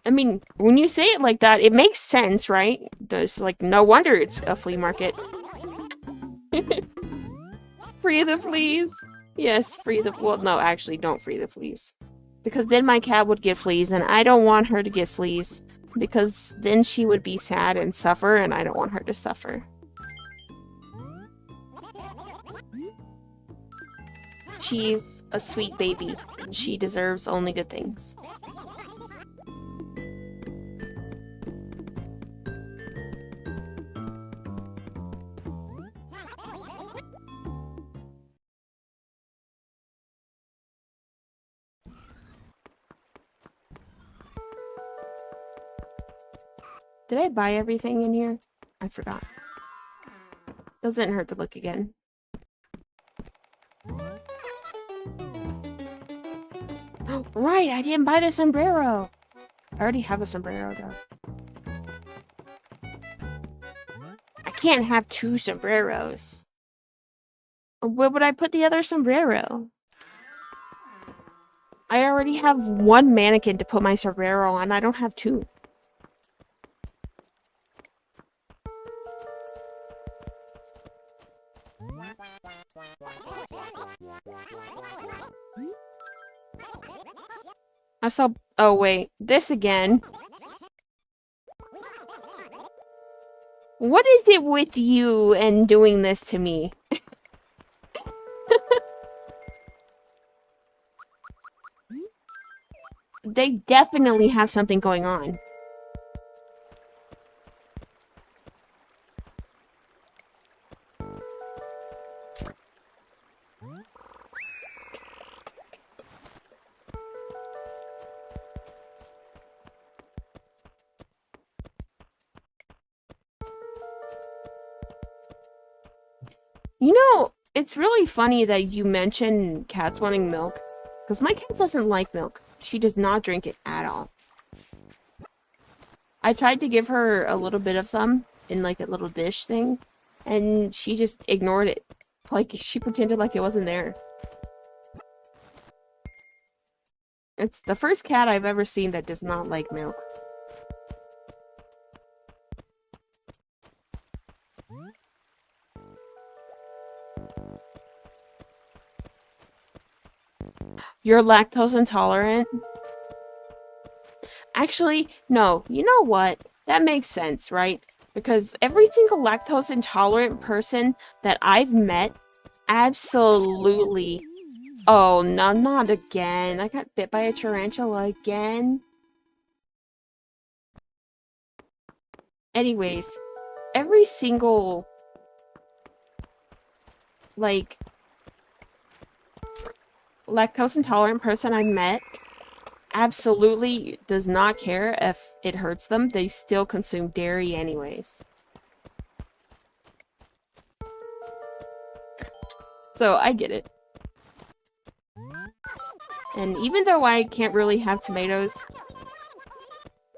I mean, when you say it like that, it makes sense, right? There's like, no wonder it's a flea market. Free the fleas. Yes, free the, well, no, actually, don't free the fleas. Because then my cat would get fleas, and I don't want her to get fleas. Because then she would be sad and suffer, and I don't want her to suffer. She's a sweet baby, and she deserves only good things. Did I buy everything in here? I forgot. Doesn't hurt to look again. Oh, right, I didn't buy the sombrero. I already have a sombrero, though. I can't have two sombreros. Where would I put the other sombrero? I already have one mannequin to put my sombrero on. I don't have two. I saw... Oh, wait. This again. What is it with you and doing this to me? They definitely have something going on. You know, it's really funny that you mention cats wanting milk. Because my cat doesn't like milk. She does not drink it at all. I tried to give her a little bit of some in like a little dish thing. And she just ignored it. Like, she pretended like it wasn't there. It's the first cat I've ever seen that does not like milk. You're lactose intolerant? Actually, no. You know what? That makes sense, right? Because every single lactose intolerant person that I've met absolutely... Oh, no, not again. I got bit by a tarantula again. Anyways, every single... like... lactose intolerant person I've met absolutely does not care if it hurts them. They still consume dairy anyways. So I get it. And even though I can't really have tomatoes,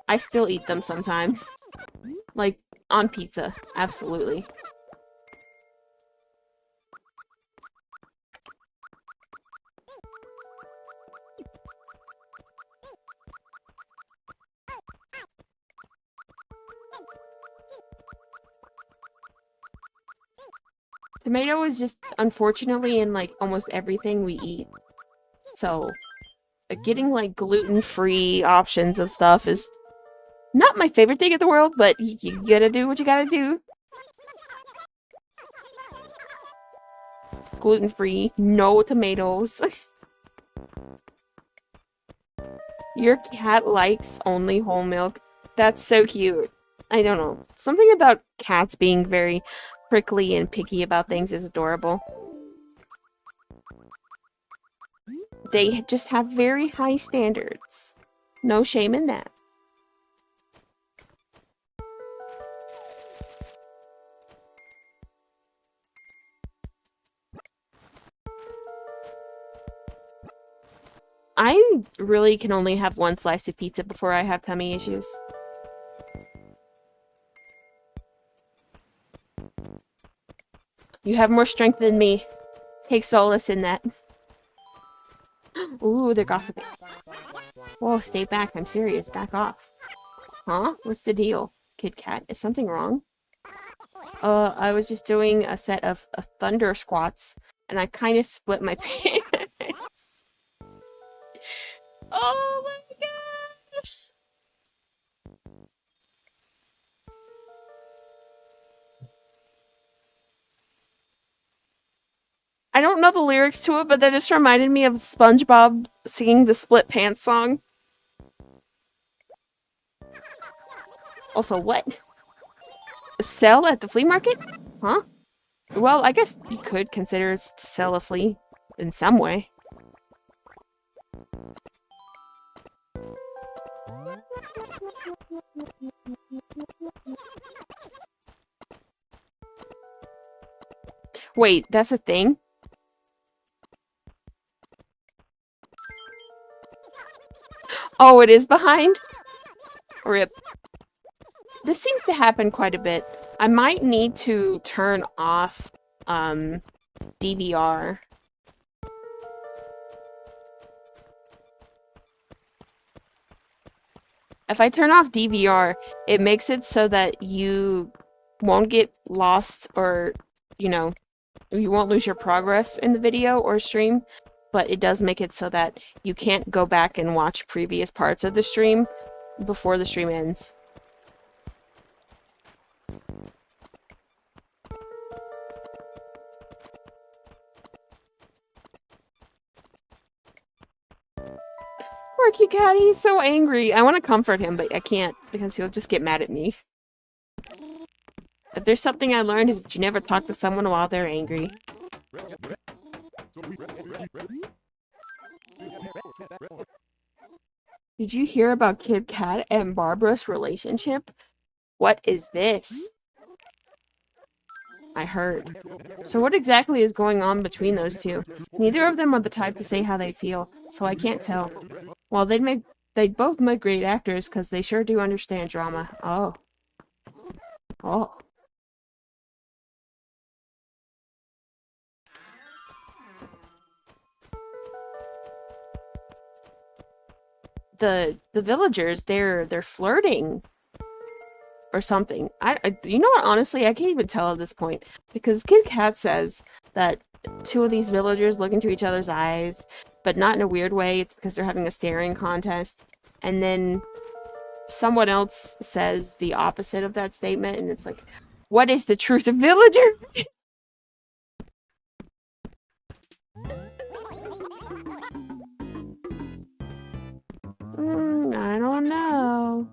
I still eat them sometimes. Like, on pizza. Absolutely. Tomato is just, unfortunately, in, like, almost everything we eat. So, getting, like, gluten-free options of stuff is not my favorite thing in the world, but you gotta do what you gotta do. Gluten-free, no tomatoes. Your cat likes only whole milk. That's so cute. I don't know. Something about cats being very prickly and picky about things is adorable. They just have very high standards. No shame in that. I really can only have one slice of pizza before I have tummy issues. You have more strength than me. Take solace in that. Ooh, they're gossiping. Whoa, stay back. I'm serious. Back off. Huh? What's the deal? Kid Cat, is something wrong? I was just doing a set of thunder squats, and I kind of split my pants. Oh my gosh! I don't know the lyrics to it, but that just reminded me of SpongeBob singing the Split Pants song. Also, what? Sell at the flea market? Huh? Well, I guess you could consider it to sell a flea in some way. Wait, that's a thing? Oh, it is behind? Rip. This seems to happen quite a bit. I might need to turn off, DVR. If I turn off DVR, it makes it so that you won't get lost or, you know, you won't lose your progress in the video or stream, but it does make it so that you can't go back and watch previous parts of the stream before the stream ends. Poor Kit Kat, he's so angry. I want to comfort him, but I can't because he'll just get mad at me. If there's something I learned is that you never talk to someone while they're angry. Did you hear about Kit Kat and Barbara's relationship? What is this? I heard. So what exactly is going on between those two? Neither of them are the type to say how they feel, so I can't tell. Well, they'd both make great actors because they sure do understand drama. Oh. Oh. The villagers, they're flirting or something. You know what, honestly, I can't even tell at this point because Kit Kat says that two of these villagers look into each other's eyes, but not in a weird way. It's because they're having a staring contest. And then someone else says the opposite of that statement, and it's like, what is the truth of villager? I don't know.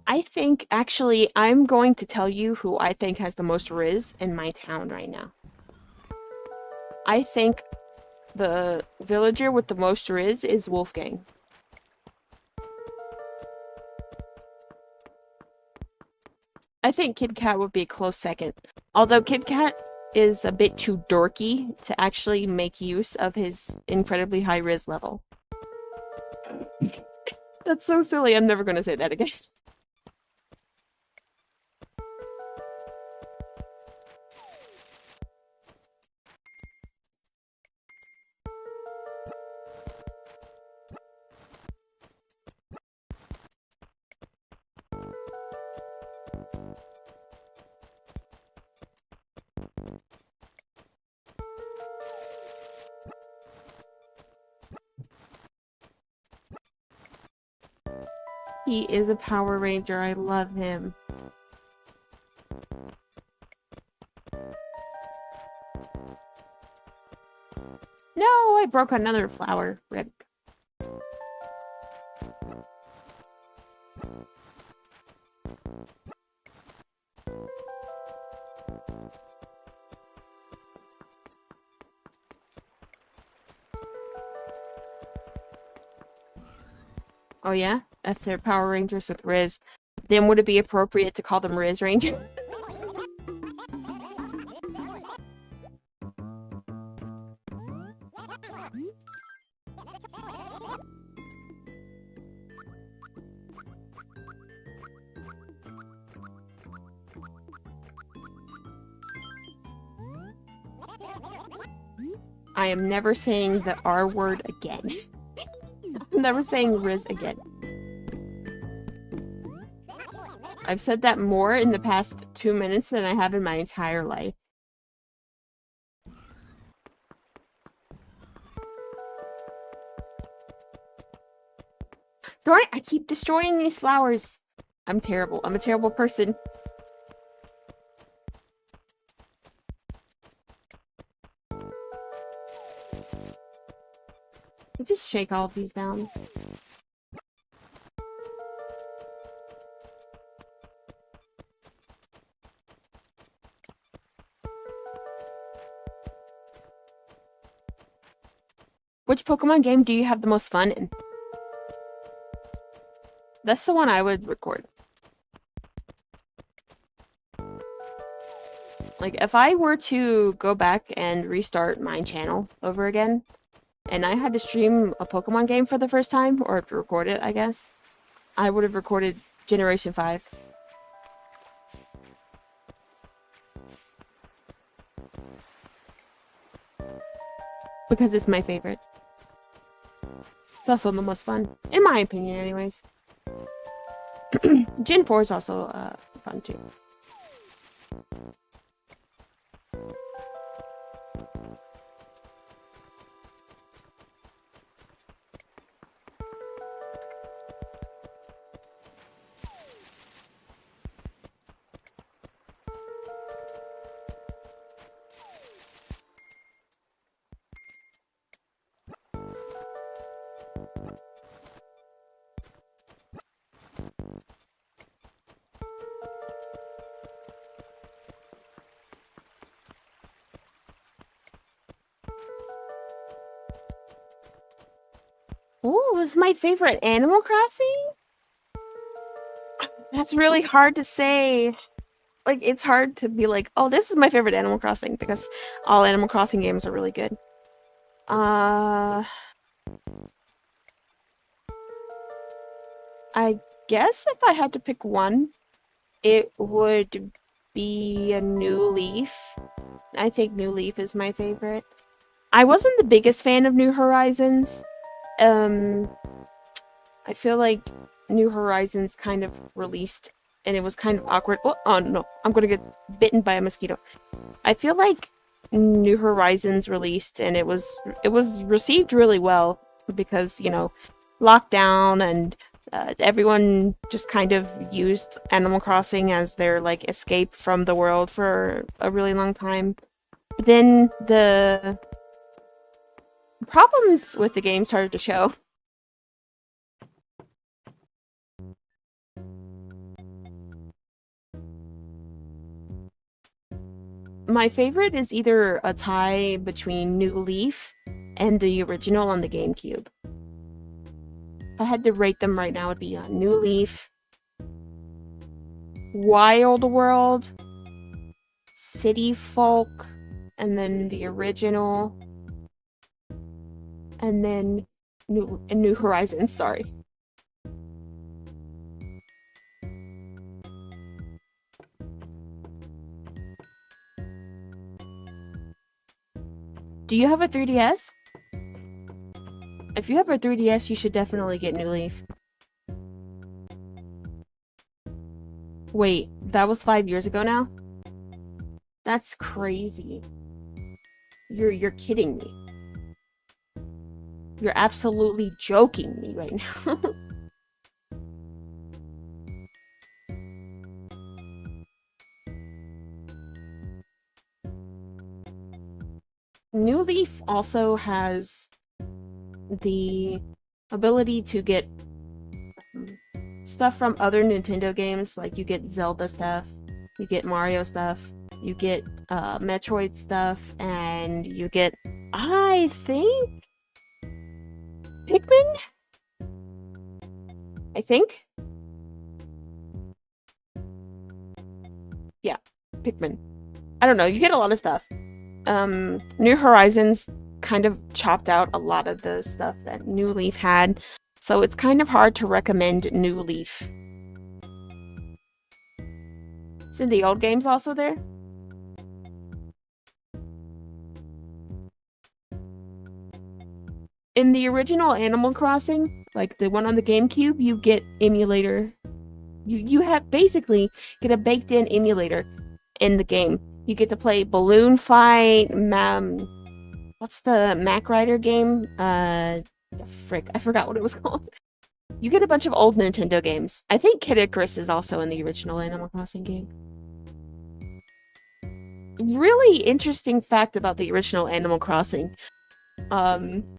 I think, actually, I'm going to tell you who I think has the most Riz in my town right now. I think the villager with the most Riz is Wolfgang. I think Kit Kat would be a close second. Although Kit Kat is a bit too dorky to actually make use of his incredibly high Riz level. That's so silly. I'm never gonna say that again. He is a Power Ranger. I love him. No, I broke another flower. Rip. Oh yeah? If they're Power Rangers with Riz, then would it be appropriate to call them Riz Ranger? I am never saying the R word again. I'm never saying Riz again. I've said that more in the past 2 minutes than I have in my entire life. Darn it, I keep destroying these flowers. I'm terrible. I'm a terrible person. I just shake all of these down. Which Pokemon game do you have the most fun in? That's the one I would record. Like, if I were to go back and restart my channel over again, and I had to stream a Pokemon game for the first time, or to record it, I guess, I would have recorded Generation 5. Because it's my favorite. It's also the most fun. In my opinion, anyways. Gen 4 is also fun, too. Ooh, it's my favorite Animal Crossing? That's really hard to say. Like, it's hard to be like, oh, this is my favorite Animal Crossing, because all Animal Crossing games are really good. I guess if I had to pick one, it would be a New Leaf. I think New Leaf is my favorite. I wasn't the biggest fan of New Horizons. I feel like New Horizons kind of released and it was kind of awkward. Oh no, I'm gonna get bitten by a mosquito. I feel like New Horizons released and it was received really well because, you know, lockdown and everyone just kind of used Animal Crossing as their like escape from the world for a really long time. But then the problems with the game started to show. My favorite is either a tie between New Leaf and the original on the GameCube. If I had to rate them right now, it'd be New Leaf, Wild World, City Folk, and then the original, and then New Horizons, sorry. Do you have a 3DS? If you have a 3DS, you should definitely get New Leaf. Wait, that was 5 years ago now? That's crazy. You're kidding me. You're absolutely joking me right now. New Leaf also has the ability to get stuff from other Nintendo games, like you get Zelda stuff, you get Mario stuff, you get Metroid stuff, and you get, I think, Pikmin? I think? Yeah, Pikmin. I don't know, you get a lot of stuff. New Horizons kind of chopped out a lot of the stuff that New Leaf had, so it's kind of hard to recommend New Leaf. Isn't the old games also there? In the original Animal Crossing, like the one on the GameCube, you get emulator. You have basically get a baked in emulator in the game. You get to play Balloon Fight, what's the Mac Rider game? Frick, I forgot what it was called. You get a bunch of old Nintendo games. I think Kid Icarus is also in the original Animal Crossing game. Really interesting fact about the original Animal Crossing.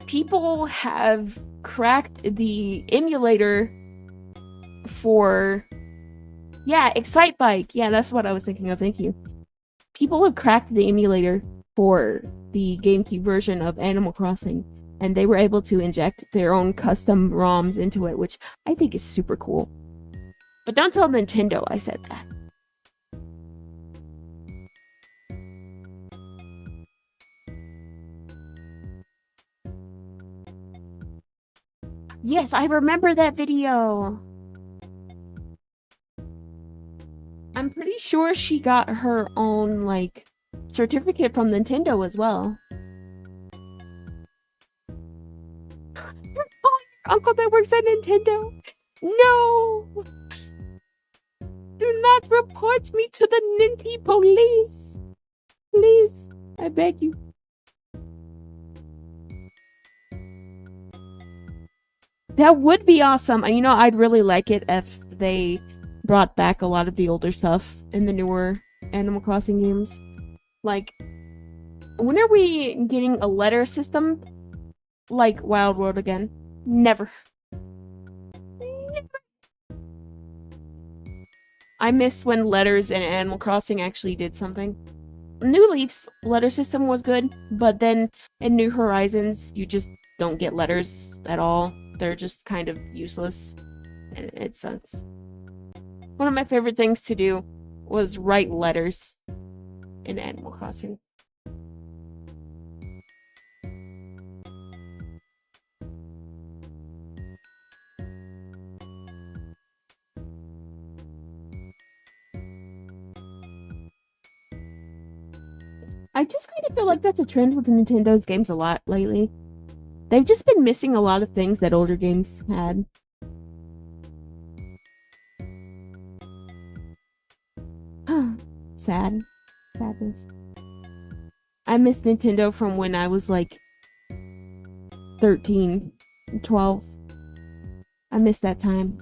People have cracked the emulator for, yeah, Excitebike. Yeah, that's what I was thinking of. Thank you. People have cracked the emulator for the GameCube version of Animal Crossing, and they were able to inject their own custom ROMs into it, which I think is super cool. But don't tell Nintendo I said that. Yes, I remember that video. I'm pretty sure she got her own, like, certificate from Nintendo as well. Oh, your uncle that works at Nintendo. No! Do not report me to the Ninty police. Please, I beg you. That would be awesome. And you know, I'd really like it if they brought back a lot of the older stuff in the newer Animal Crossing games. Like, when are we getting a letter system like Wild World again? Never. Never. I miss when letters in Animal Crossing actually did something. New Leaf's letter system was good, but then in New Horizons, you just don't get letters at all. They're just kind of useless, and it sucks. One of my favorite things to do was write letters in Animal Crossing. I just kind of feel like that's a trend with Nintendo's games a lot lately. They've just been missing a lot of things that older games had. Sad. Sadness. I miss Nintendo from when I was like 13, 12. I miss that time.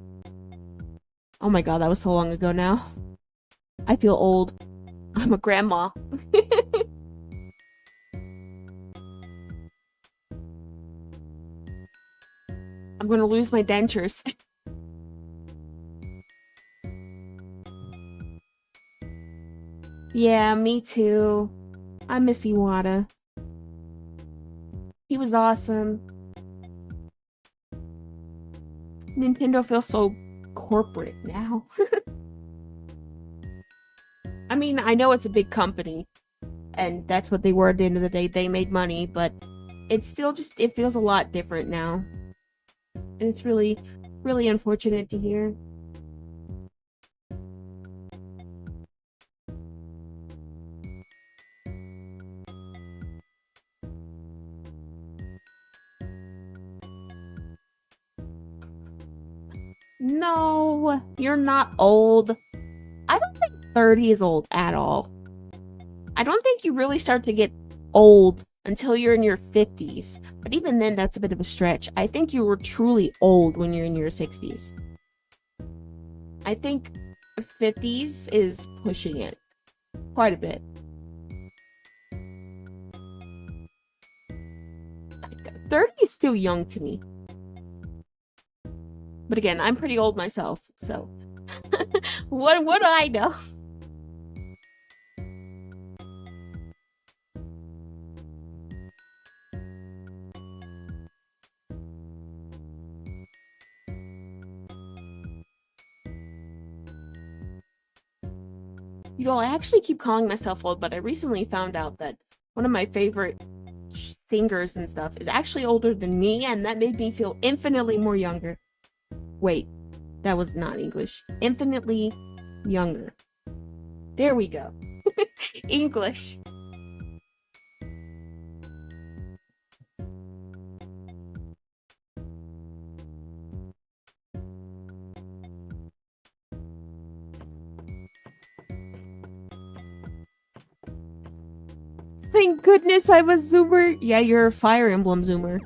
Oh my god, that was so long ago now. I feel old. I'm a grandma. I'm gonna lose my dentures. Yeah, me too. I miss Iwata. He was awesome. Nintendo feels so corporate now. I mean, I know it's a big company, and that's what they were at the end of the day. They made money, but it's still just, it feels a lot different now. And it's really, really unfortunate to hear. No, you're not old. I don't think 30 is old at all. I don't think you really start to get old until you're in your 50s. But even then, that's a bit of a stretch. I think you were truly old when you're in your 60s. I think 50s is pushing it quite a bit. 30 is still young to me. But again, I'm pretty old myself, so what do I know? You know, I actually keep calling myself old, but I recently found out that one of my favorite singers and stuff is actually older than me, and that made me feel infinitely more younger. Wait, that was not English. Infinitely younger. There we go. English. Thank goodness I'm a Zoomer. Yeah, you're a Fire Emblem Zoomer.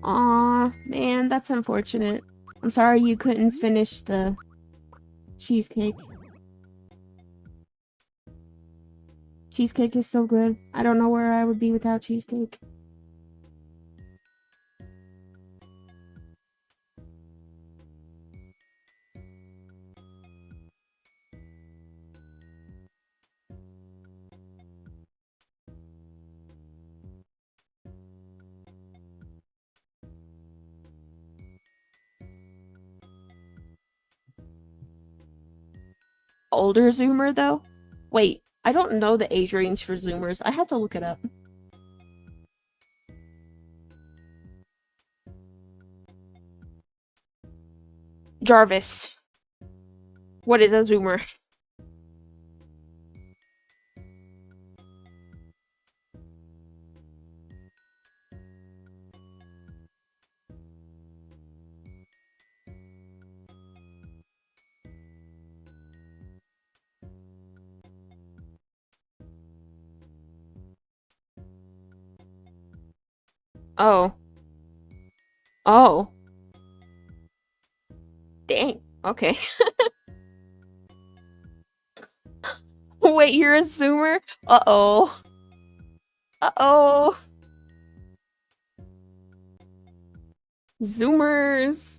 Aw, man, that's unfortunate. I'm sorry you couldn't finish the cheesecake. Cheesecake is so good. I don't know where I would be without cheesecake. Older Zoomer, though? Wait, I don't know the age range for Zoomers. I have to look it up. Jarvis. What is a Zoomer? Oh. Oh. Dang. Okay. Wait, you're a Zoomer? Uh-oh. Uh-oh. Zoomers.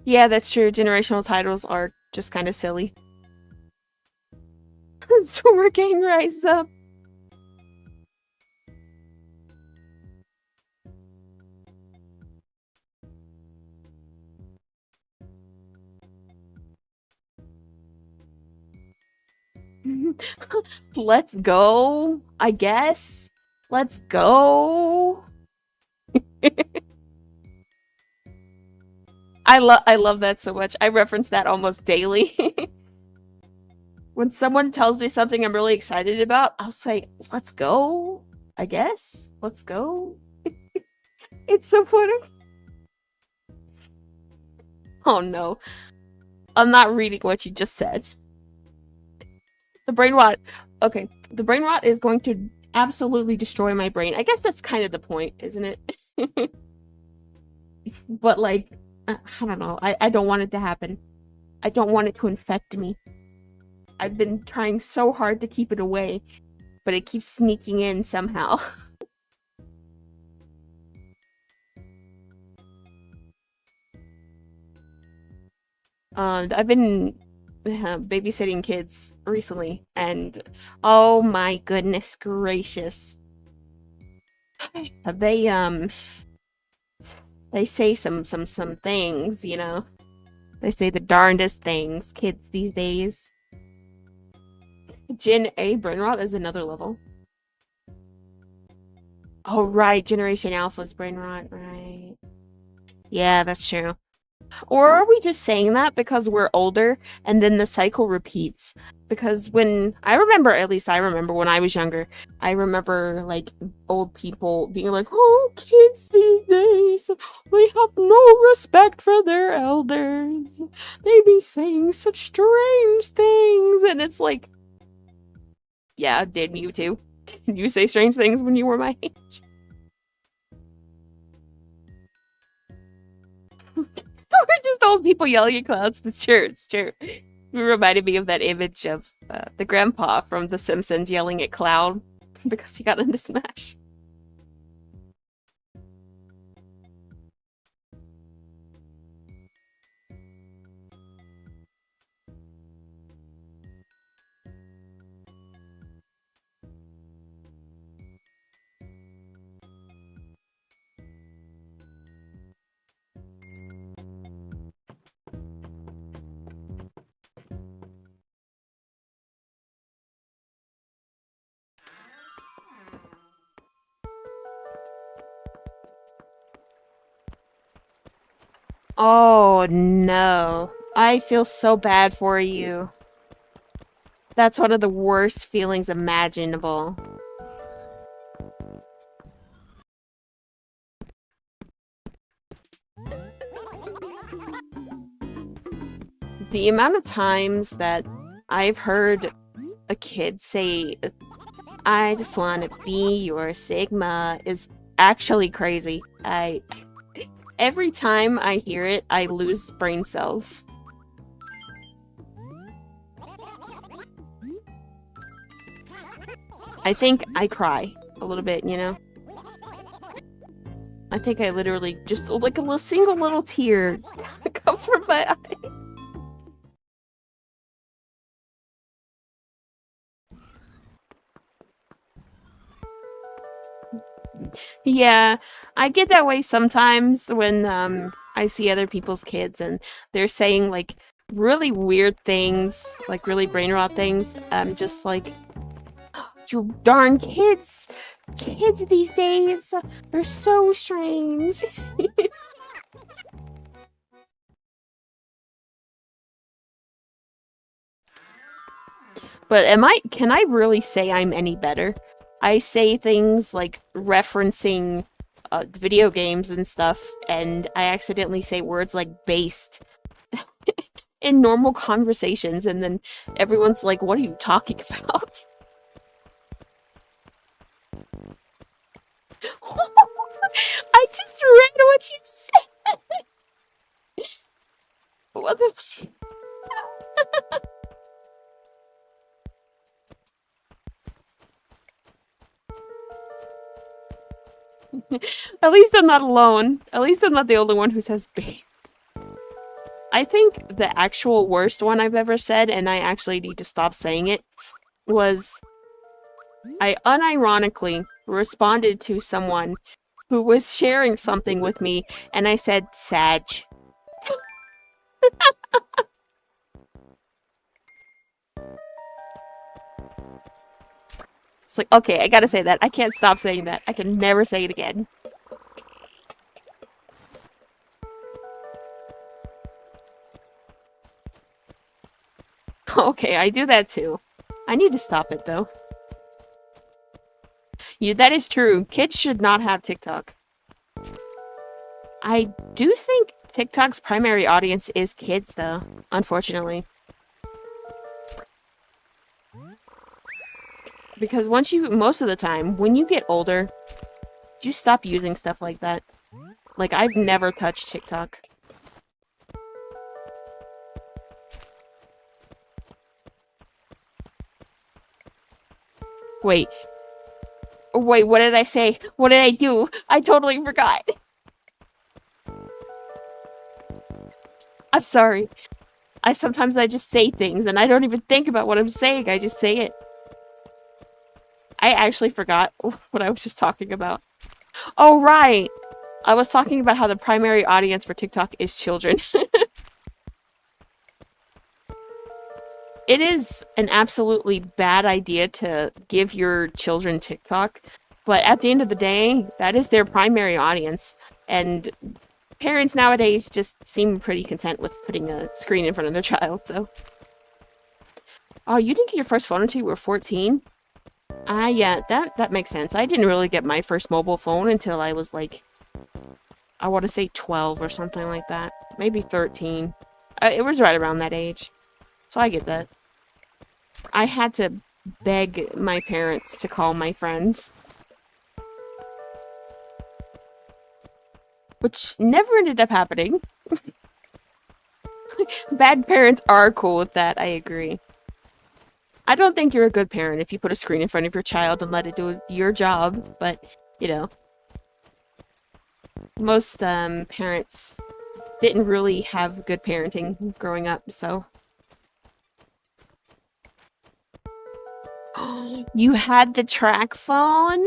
Yeah, that's true. Generational titles are just kind of silly. Zoomer gang rise up. Let's go, I guess. Let's go. I love that so much. I reference that almost daily. When someone tells me something I'm really excited about, I'll say, "Let's go." I guess. Let's go. It's so funny. Oh no. I'm not reading what you just said. The brain rot. Okay. The brain rot is going to absolutely destroy my brain. I guess that's kind of the point, isn't it? But like, I don't know. I don't want it to happen. I don't want it to infect me. I've been trying so hard to keep it away, but it keeps sneaking in somehow. I've been babysitting kids recently, and oh my goodness gracious. They they say some things, you know. They say the darndest things, kids these days. Gen A brain rot is another level. Oh right, Generation Alpha's brain rot, right. Yeah, that's true. Or are we just saying that because we're older and then the cycle repeats? Because at least I remember when I was younger, I remember like old people being like, oh, kids these days, they have no respect for their elders. They be saying such strange things. And it's like, yeah, didn't you too? Didn't you say strange things when you were my age? We're just old people yelling at clouds. It's true, it's true. It reminded me of that image of the grandpa from The Simpsons yelling at Cloud because he got into Smash. Oh no. I feel so bad for you. That's one of the worst feelings imaginable. The amount of times that I've heard a kid say, I just want to be your Sigma is actually crazy. Every time I hear it, I lose brain cells. I think I cry a little bit, you know? I think I literally just, like a single little tear comes from my eye. Yeah, I get that way sometimes when I see other people's kids and they're saying like really weird things, like really brain rot things. Just like you darn kids. Kids these days are so strange. But can I really say I'm any better? I say things like referencing video games and stuff, and I accidentally say words like based in normal conversations, and then everyone's like, what are you talking about? I just read what you said! What the... At least I'm not alone. At least I'm not the only one who says based. I think the actual worst one I've ever said, and I actually need to stop saying it, was I unironically responded to someone who was sharing something with me, and I said Sag. It's like, okay, I gotta say that. I can't stop saying that. I can never say it again. Okay, I do that too. I need to stop it though. That is true. Kids should not have TikTok. I do think TikTok's primary audience is kids though, unfortunately. Because most of the time, when you get older, you stop using stuff like that. Like, I've never touched TikTok. Wait. Wait, what did I say? What did I do? I totally forgot. I'm sorry. Sometimes I just say things and I don't even think about what I'm saying. I just say it. I actually forgot what I was just talking about. Oh, right. I was talking about how the primary audience for TikTok is children. It is an absolutely bad idea to give your children TikTok, but at the end of the day, that is their primary audience. And Parents nowadays just seem pretty content with putting a screen in front of their child, so. Oh, you didn't get your first phone until you were 14? Ah, yeah, that makes sense. I didn't really get my first mobile phone until I was like, I want to say 12 or something like that. Maybe 13. It was right around that age. So I get that. I had to beg my parents to call my friends. Which never ended up happening. Bad parents are cool with that, I agree. I don't think you're a good parent if you put a screen in front of your child and let it do your job, but, you know. Most, parents didn't really have good parenting growing up, so. You had the track phone?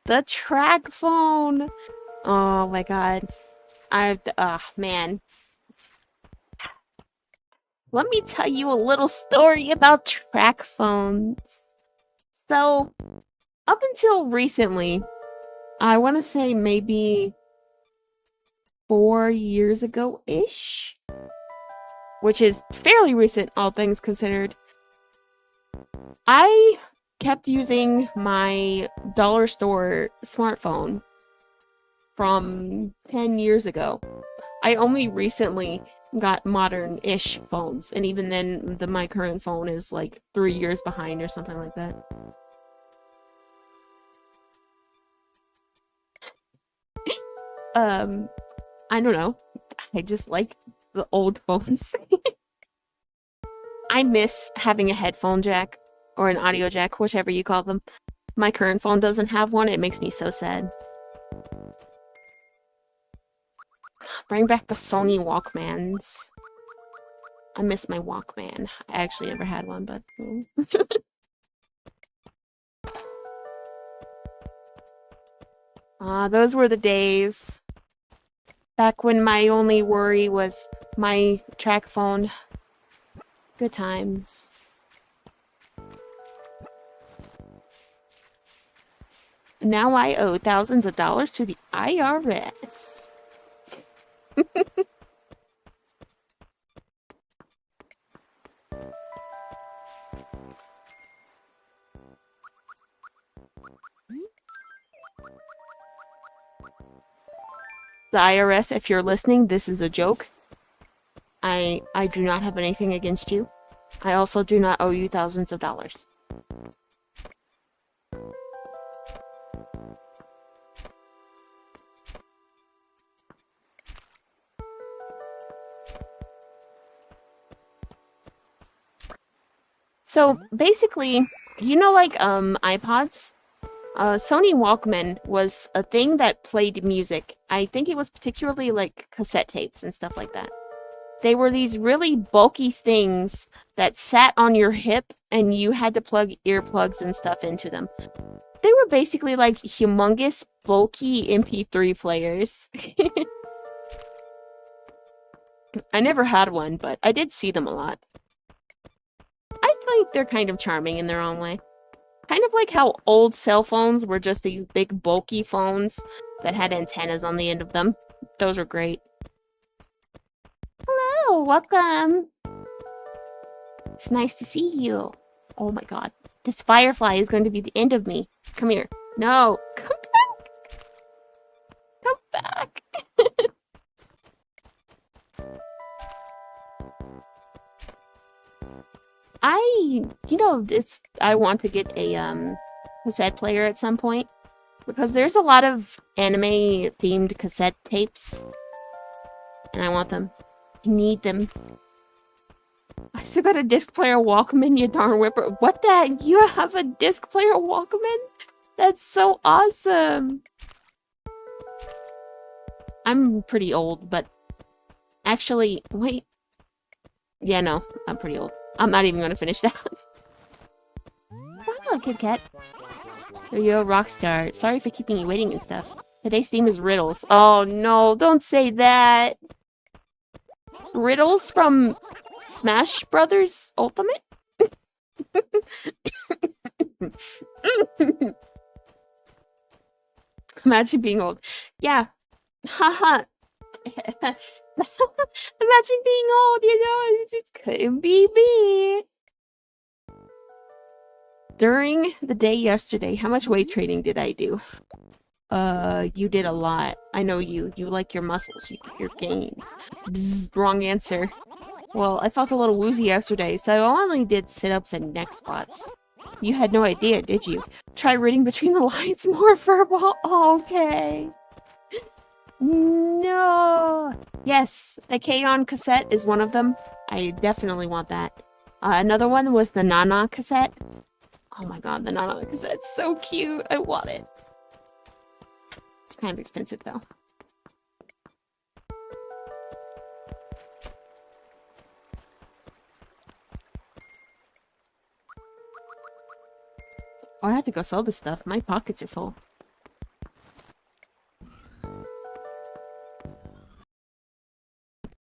The track phone! Oh my god. Man. Let me tell you a little story about track phones. So, up until recently, I want to say maybe 4 years ago-ish, which is fairly recent, all things considered, I kept using my dollar store smartphone from 10 years ago. I only recently got modern-ish phones, and even then, my current phone is like 3 years behind or something like that. I don't know. I just like the old phones. I miss having a headphone jack, or an audio jack, whichever you call them. My current phone doesn't have one, it makes me so sad. Bring back the Sony Walkmans. I miss my Walkman. I actually never had one, but... those were the days. Back when my only worry was my track phone. Good times. Now I owe thousands of dollars to the IRS. The IRS, if you're listening, this is a joke. I do not have anything against you. I also do not owe you thousands of dollars. So basically, you know, like iPods? Sony Walkman was a thing that played music. I think it was particularly like cassette tapes and stuff like that. They were these really bulky things that sat on your hip and you had to plug earplugs and stuff into them. They were basically like humongous, bulky MP3 players. I never had one, but I did see them a lot. I think they're kind of charming in their own way. Kind of like how old cell phones were just these big, bulky phones that had antennas on the end of them. Those were great. Hello, welcome. It's nice to see you. Oh my god. This firefly is going to be the end of me. Come here. No. Come back. Come back. I want to get a, cassette player at some point. Because there's a lot of anime-themed cassette tapes. And I want them. I need them. I still got a disc player Walkman, you darn whipper. What the? You have a disc player Walkman? That's so awesome. I'm pretty old, but... Actually, wait. Yeah, no. I'm pretty old. I'm not even gonna finish that. Wow, Kit Kat. You're a rock star. Sorry for keeping you waiting and stuff. Today's theme is riddles. Oh no, don't say that. Riddles from Smash Brothers Ultimate? Imagine being old. Yeah, Haha. Imagine being old, it just couldn't be me. During the day yesterday, how much weight training did I do? You did a lot. I know you. You like your muscles, your gains. Bzz, wrong answer. Well, I felt a little woozy yesterday, so I only did sit-ups and neck squats. You had no idea, did you? Try reading between the lines more verbal. Okay. No. Yes, the K-On cassette is one of them. I definitely want that. Another one was the Nana cassette. Oh my god, the Nana cassette's so cute. I want it. It's kind of expensive though. Oh, I have to go sell this stuff. My pockets are full.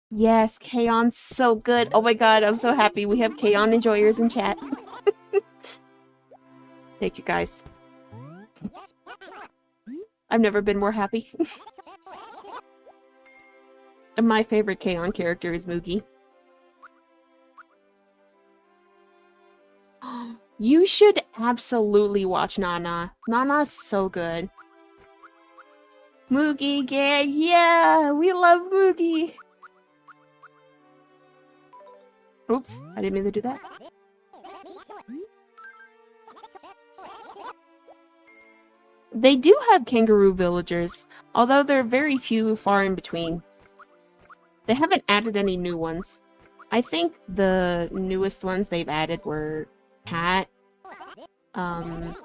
Yes, K-On's so good. Oh my god, I'm so happy we have K-On enjoyers in chat. Thank you guys. I've never been more happy. And my favorite K-On character is Moogie. You should absolutely watch Nana. Nana's so good. Moogie gang, yeah! We love Moogie! Oops, I didn't mean to do that. They do have kangaroo villagers, although they're very few far in between. They haven't added any new ones. I think the newest ones they've added were Cat, and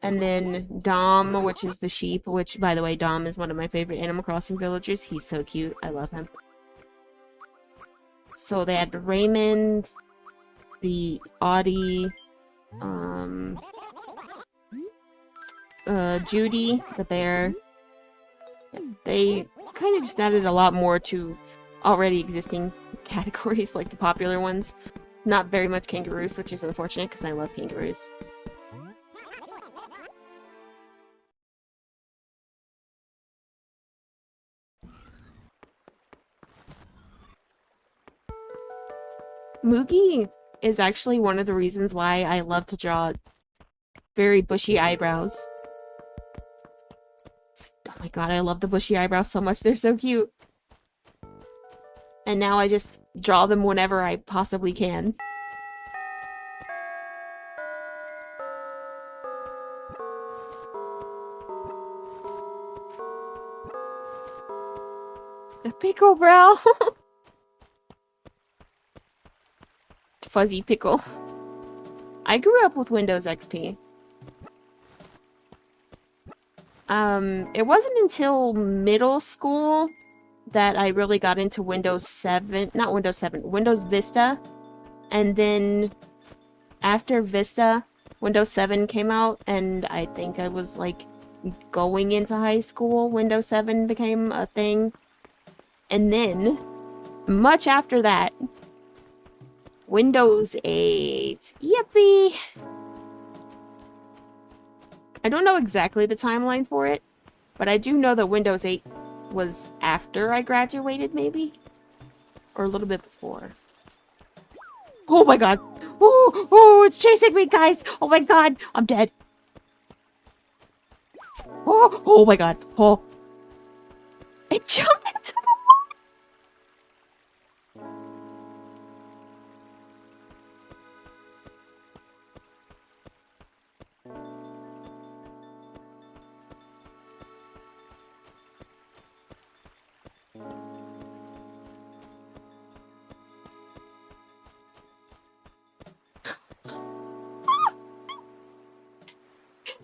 then Dom, which is the sheep, which, by the way, Dom is one of my favorite Animal Crossing villagers. He's so cute. I love him. So they had Raymond, the Audie, Judy, the bear. They kind of just added a lot more to already existing categories, like the popular ones. Not very much kangaroos, which is unfortunate because I love kangaroos. Moogie is actually one of the reasons why I love to draw very bushy eyebrows. Oh my god, I love the bushy eyebrows so much. They're so cute. And now I just draw them whenever I possibly can. A pickle brow. Fuzzy pickle. I grew up with Windows XP. It wasn't until middle school that I really got into Windows 7, not Windows 7, Windows Vista. And then after Vista, Windows 7 came out, and I think I was like going into high school, Windows 7 became a thing. And then, much after that, Windows 8. Yippee! I don't know exactly the timeline for it, but I do know that Windows 8 was after I graduated, maybe? Or a little bit before. Oh my god! Oh, oh, it's chasing me, guys! Oh my god! I'm dead! Oh, oh my god! Oh! It jumped into the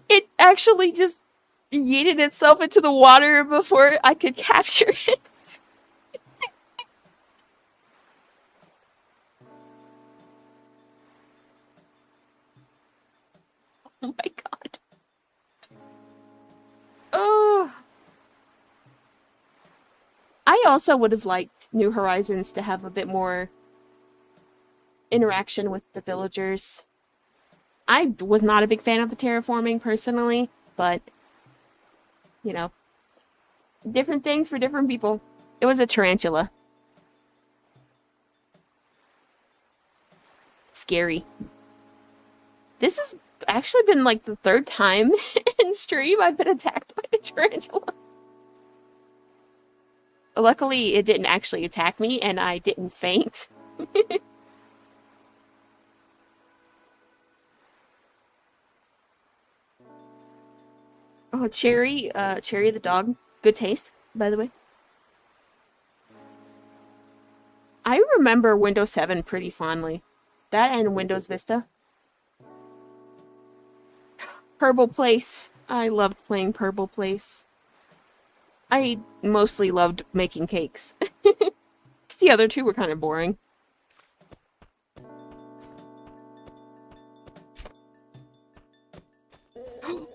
It actually just yeeted itself into the water before I could capture it. Oh my god. Oh. I also would have liked New Horizons to have a bit more interaction with the villagers. I was not a big fan of the terraforming personally, but you know, Different things for different people. It was a tarantula. Scary. This has actually been like the third time in stream I've been attacked by a tarantula. Luckily, it didn't actually attack me and I didn't faint. Oh, Cherry the dog. Good taste, by the way. I remember Windows 7 pretty fondly. That and Windows Vista. Purple Place. I loved playing Purple Place. I mostly loved making cakes. Because the other two were kind of boring.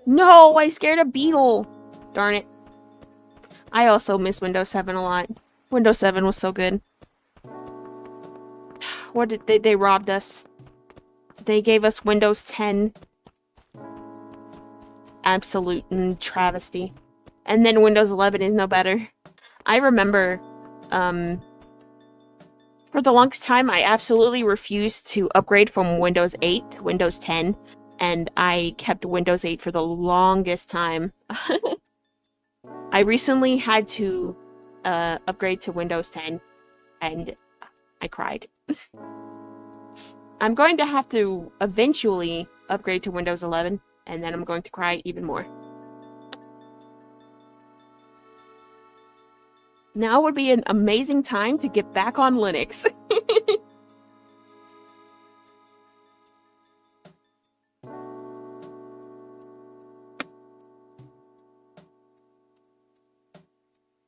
No, I scared a beetle. Darn it. I also miss Windows 7 a lot. Windows 7 was so good. What did they robbed us? They gave us Windows 10. Absolute travesty. And then Windows 11 is no better. I remember, for the longest time, I absolutely refused to upgrade from Windows 8 to Windows 10, and I kept Windows 8 for the longest time. I recently had to upgrade to Windows 10, and I cried. I'm going to have to eventually upgrade to Windows 11, and then I'm going to cry even more. Now would be an amazing time to get back on Linux.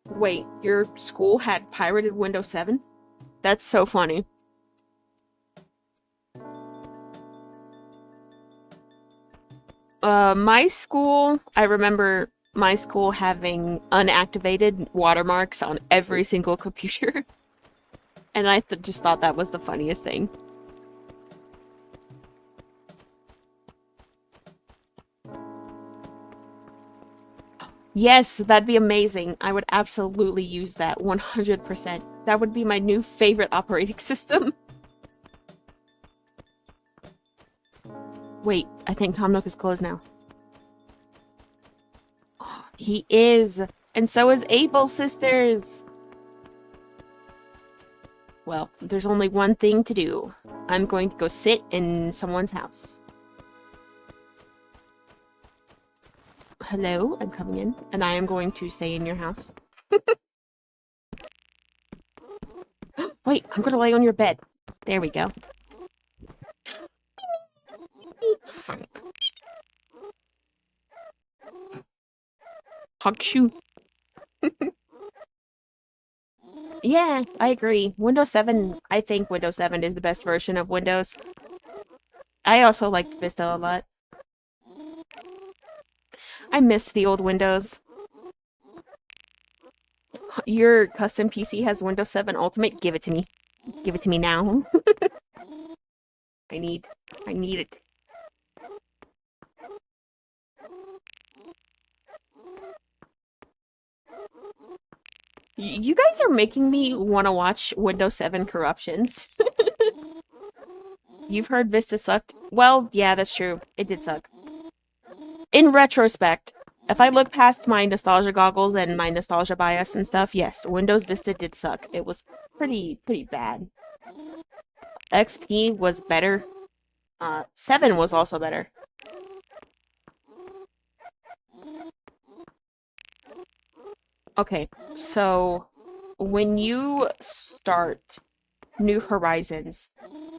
Wait, your school had pirated Windows 7? That's so funny. My school, I remember my school having unactivated watermarks on every single computer. And I just thought that was the funniest thing. Yes, that'd be amazing. I would absolutely use that 100%. That would be my new favorite operating system. Wait, I think Tom Nook is closed now. He is! And so is Able Sisters! Well, there's only one thing to do. I'm going to go sit in someone's house. Hello, I'm coming in, and I am going to stay in your house. Wait, I'm gonna lay on your bed. There we go. Hakushu. Yeah, I agree. Windows 7, I think Windows 7 is the best version of Windows. I also liked Vista a lot. I miss the old Windows. Your custom PC has Windows 7 Ultimate? Give it to me. Give it to me now. I need it. You guys are making me want to watch Windows 7 Corruptions. You've heard Vista sucked? Well, yeah, that's true. It did suck. In retrospect, if I look past my nostalgia goggles and my nostalgia bias and stuff, yes, Windows Vista did suck. It was pretty bad. XP was better. 7 was also better. Okay, so when you start New Horizons,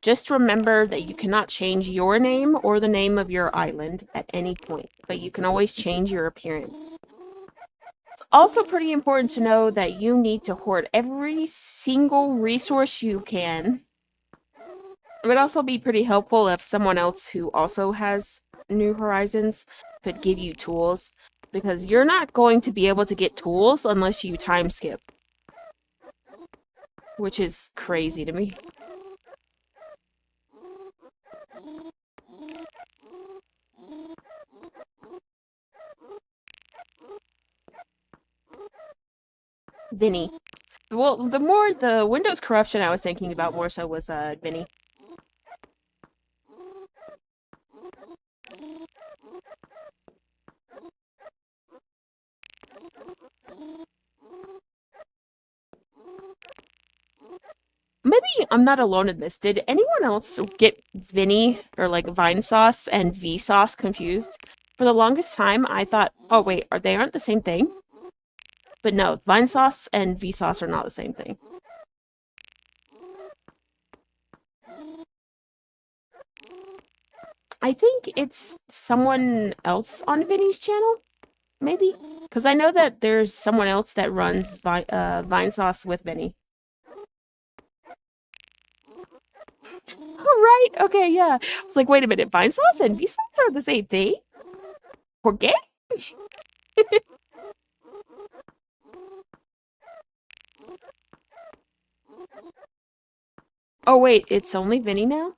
just remember that you cannot change your name or the name of your island at any point, but you can always change your appearance. It's also pretty important to know that you need to hoard every single resource you can. It would also be pretty helpful if someone else who also has New Horizons could give you tools, because you're not going to be able to get tools unless you time skip. Which is crazy to me. Vinny. Well, the Windows corruption I was thinking about more so was Vinny. Maybe I'm not alone in this. Did anyone else get Vinny or like Vinesauce and Vsauce confused? For the longest time, I thought, oh wait, aren't the same thing? But no, Vinesauce and Vsauce are not the same thing. I think it's someone else on Vinny's channel, maybe? Because I know that there's someone else that runs Vinesauce with Vinny. Right? Okay, yeah. I was like, wait a minute, Vinesauce and Vsauce are the same thing? We're gay? Oh wait, it's only Vinny now?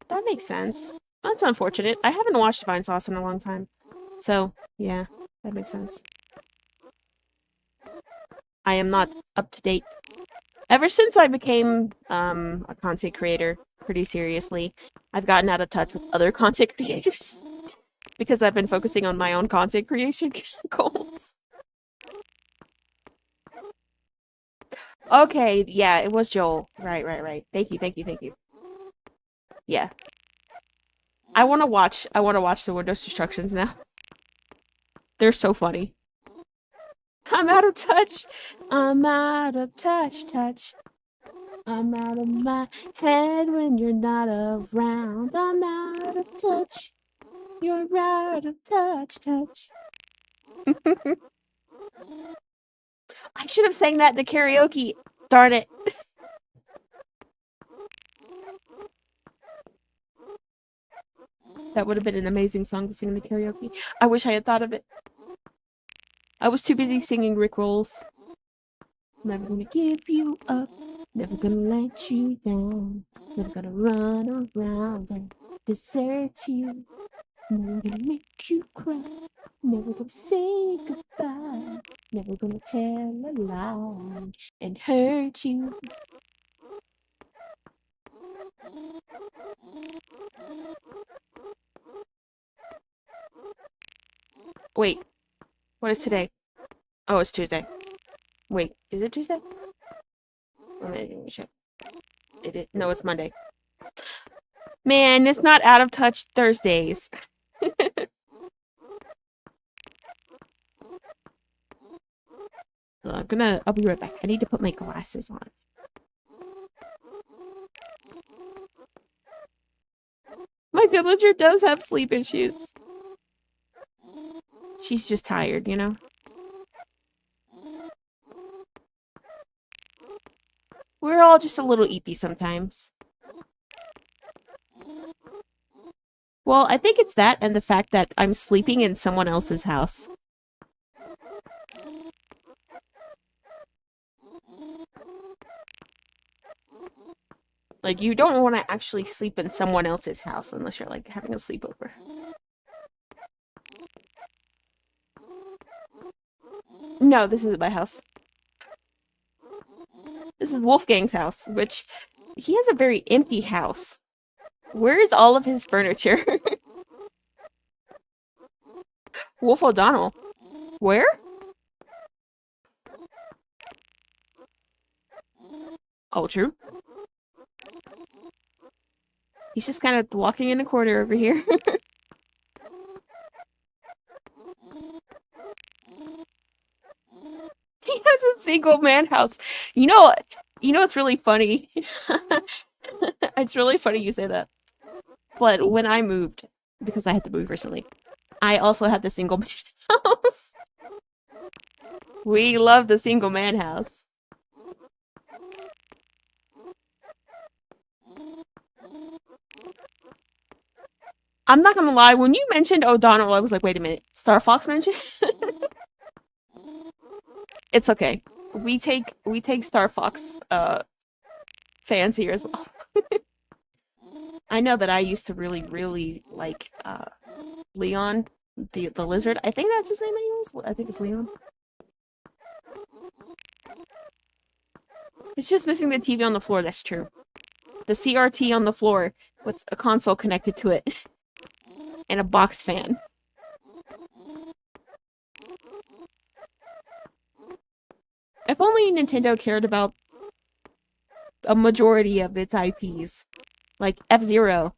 That makes sense. That's unfortunate. I haven't watched Vinesauce in a long time. So, yeah, that makes sense. I am not up to date. Ever since I became a content creator pretty seriously, I've gotten out of touch with other content creators because I've been focusing on my own content creation goals. Okay, yeah, it was Joel. Right. Thank you. Yeah. I wanna watch the Windows destructions now. They're so funny. I'm out of touch. I'm out of touch. I'm out of my head when you're not around. I'm out of touch. You're out of touch. I should have sang that in the karaoke. Darn it. That would have been an amazing song to sing in the karaoke. I wish I had thought of it. I was too busy singing Rick Rolls. Never gonna give you up. Never gonna let you down. Never gonna run around and desert you. Never gonna make you cry. Never gonna say goodbye. Never gonna tell a lie and hurt you. Wait, what is today? Oh, it's Tuesday. Wait, is it Tuesday? Let me check. No, it's Monday. Man, it's not out of touch Thursdays. I'll be right back. I need to put my glasses on. My villager does have sleep issues. She's just tired, you know? We're all just a little eepy sometimes. Well, I think it's that and the fact that I'm sleeping in someone else's house. Like, you don't want to actually sleep in someone else's house unless you're, like, having a sleepover. No, this isn't my house. This is Wolfgang's house, which he has a very empty house. Where is all of his furniture? Wolf O'Donnell. Where? Oh, true. He's just kind of walking in a corner over here. He has a single man house. You know it's really funny. It's really funny you say that. But when I moved, because I had to move recently, I also had the single man house. We love the single man house. I'm not gonna lie, when you mentioned O'Donnell, I was like, wait a minute, Star Fox mentioned? It's okay. We take Star Fox fans here as well. I know that I used to really like Leon, the lizard. I think that's his name anyways. I think it's Leon. It's just missing the TV on the floor, that's true. The CRT on the floor with a console connected to it. And a box fan. If only Nintendo cared about a majority of its IPs. Like F-Zero.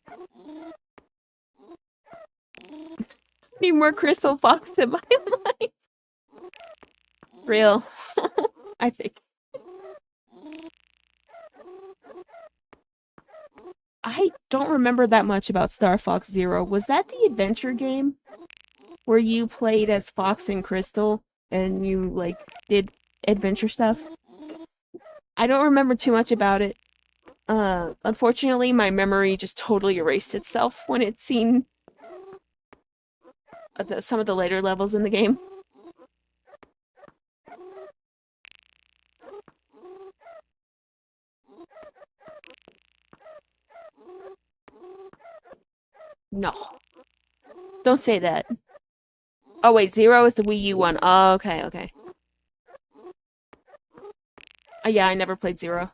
Need more Crystal Fox in my life. Real. I think. I don't remember that much about Star Fox Zero. Was that the adventure game? Where you played as Fox and Crystal and you, like, did adventure stuff? I don't remember too much about it. Unfortunately, my memory just totally erased itself when it's seen some of the later levels in the game. No. Don't say that. Oh wait, Zero is the Wii U one. Oh, okay, okay. Yeah, I never played Zero.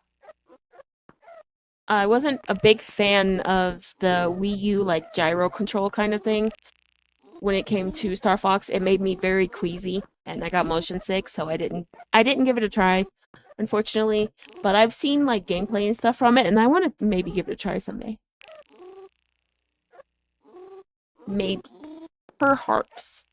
I wasn't a big fan of the Wii U, like, gyro control kind of thing. When it came to Star Fox, it made me very queasy, and I got motion sick, so I didn't give it a try, unfortunately. But I've seen, like, gameplay and stuff from it, and I want to maybe give it a try someday. Maybe. Perhaps.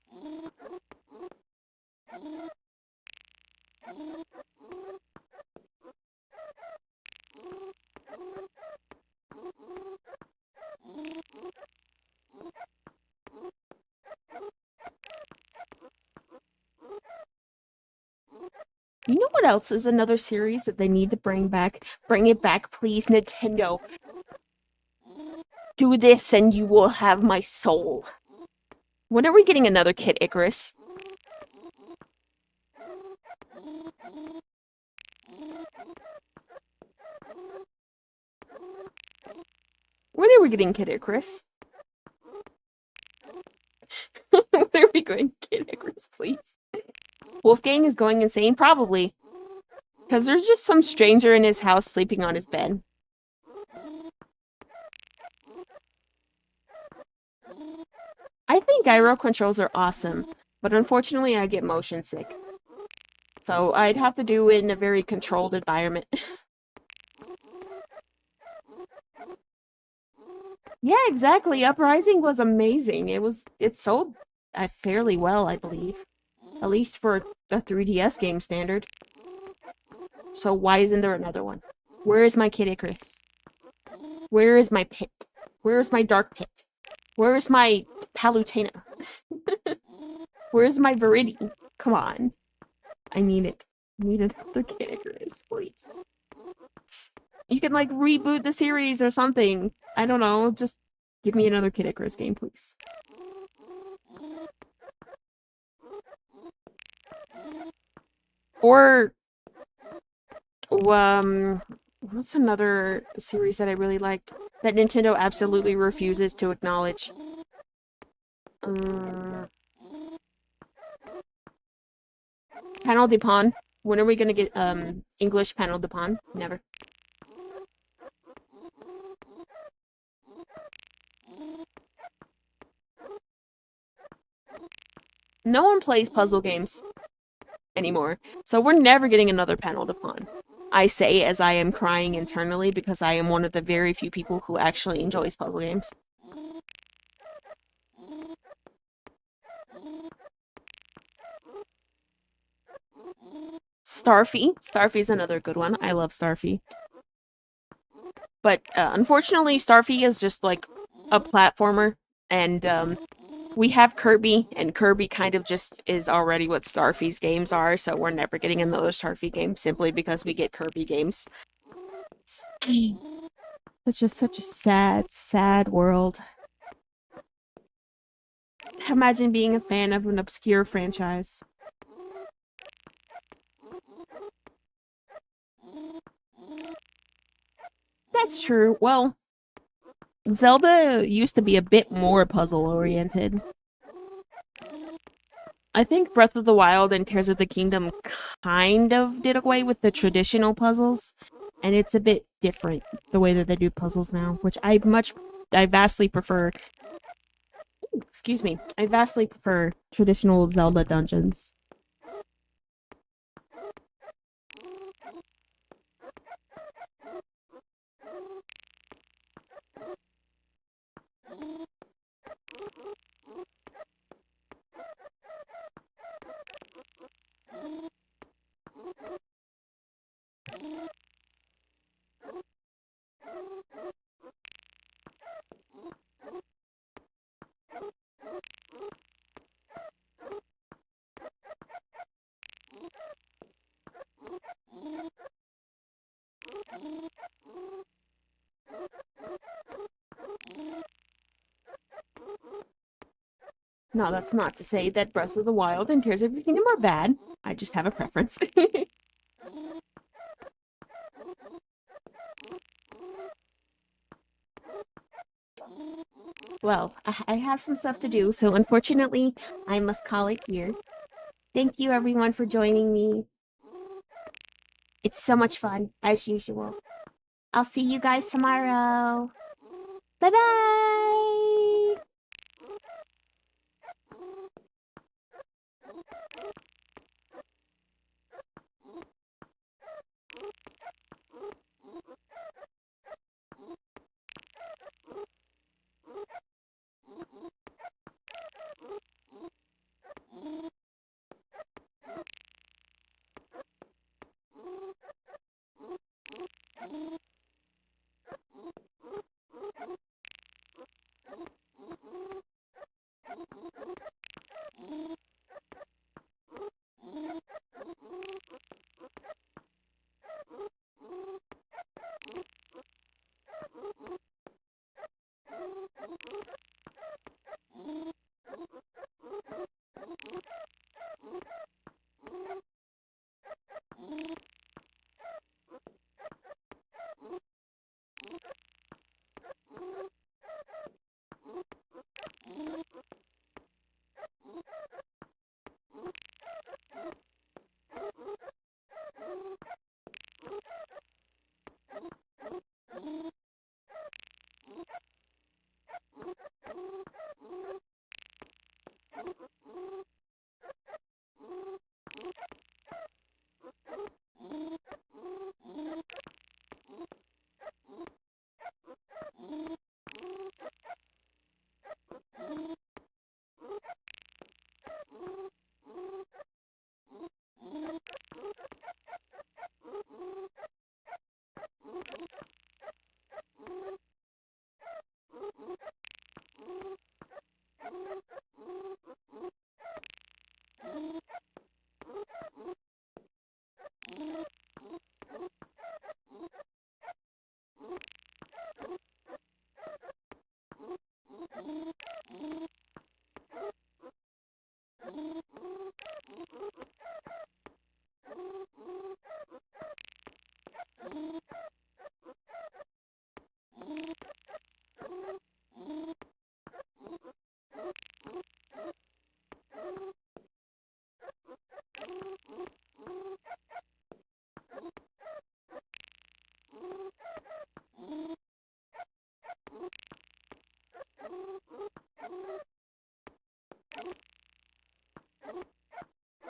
You know what else is another series that they need to bring back? Bring it back, please, Nintendo. Do this and you will have my soul. When are we getting another Kid Icarus? When are we getting Kid Icarus? When are we going Kid Icarus, please? Wolfgang is going insane? Probably. Because there's just some stranger in his house sleeping on his bed. I think gyro controls are awesome, but unfortunately I get motion sick. So I'd have to do it in a very controlled environment. Yeah, exactly. Uprising was amazing. It sold fairly well, I believe. At least for a 3DS game standard. So why isn't there another one? Where is my Kid Icarus? Where is my pit? Where is my dark pit? Where is my Palutena? Where is my Viridian? Come on. I need it. I need another Kid Icarus, please. You can, like, reboot the series or something. I don't know. Just give me another Kid Icarus game, please. Or, what's another series that I really liked that Nintendo absolutely refuses to acknowledge? Panel de Pon. When are we gonna get, English Panel de Pon? Never. No one plays puzzle games anymore, so we're never getting another Panel de Pon. I say as I am crying internally because I am one of the very few people who actually enjoys puzzle games. Starfy. Starfy's another good one. I love Starfy. But unfortunately, Starfy is just like a platformer, and we have Kirby, and Kirby kind of just is already what Starfy's games are, so we're never getting another Starfy game simply because we get Kirby games. It's just such a sad, sad world. Imagine being a fan of an obscure franchise. That's true. Well, Zelda used to be a bit more puzzle-oriented. I think Breath of the Wild and Tears of the Kingdom kind of did away with the traditional puzzles, and it's a bit different the way that they do puzzles now, which I vastly prefer. Excuse me, I vastly prefer traditional Zelda dungeons. No, that's not to say that Breath of the Wild and Tears of the Kingdom are bad. I just have a preference. Well, I have some stuff to do, so unfortunately, I must call it here. Thank you, everyone, for joining me. It's so much fun, as usual. I'll see you guys tomorrow. Bye bye!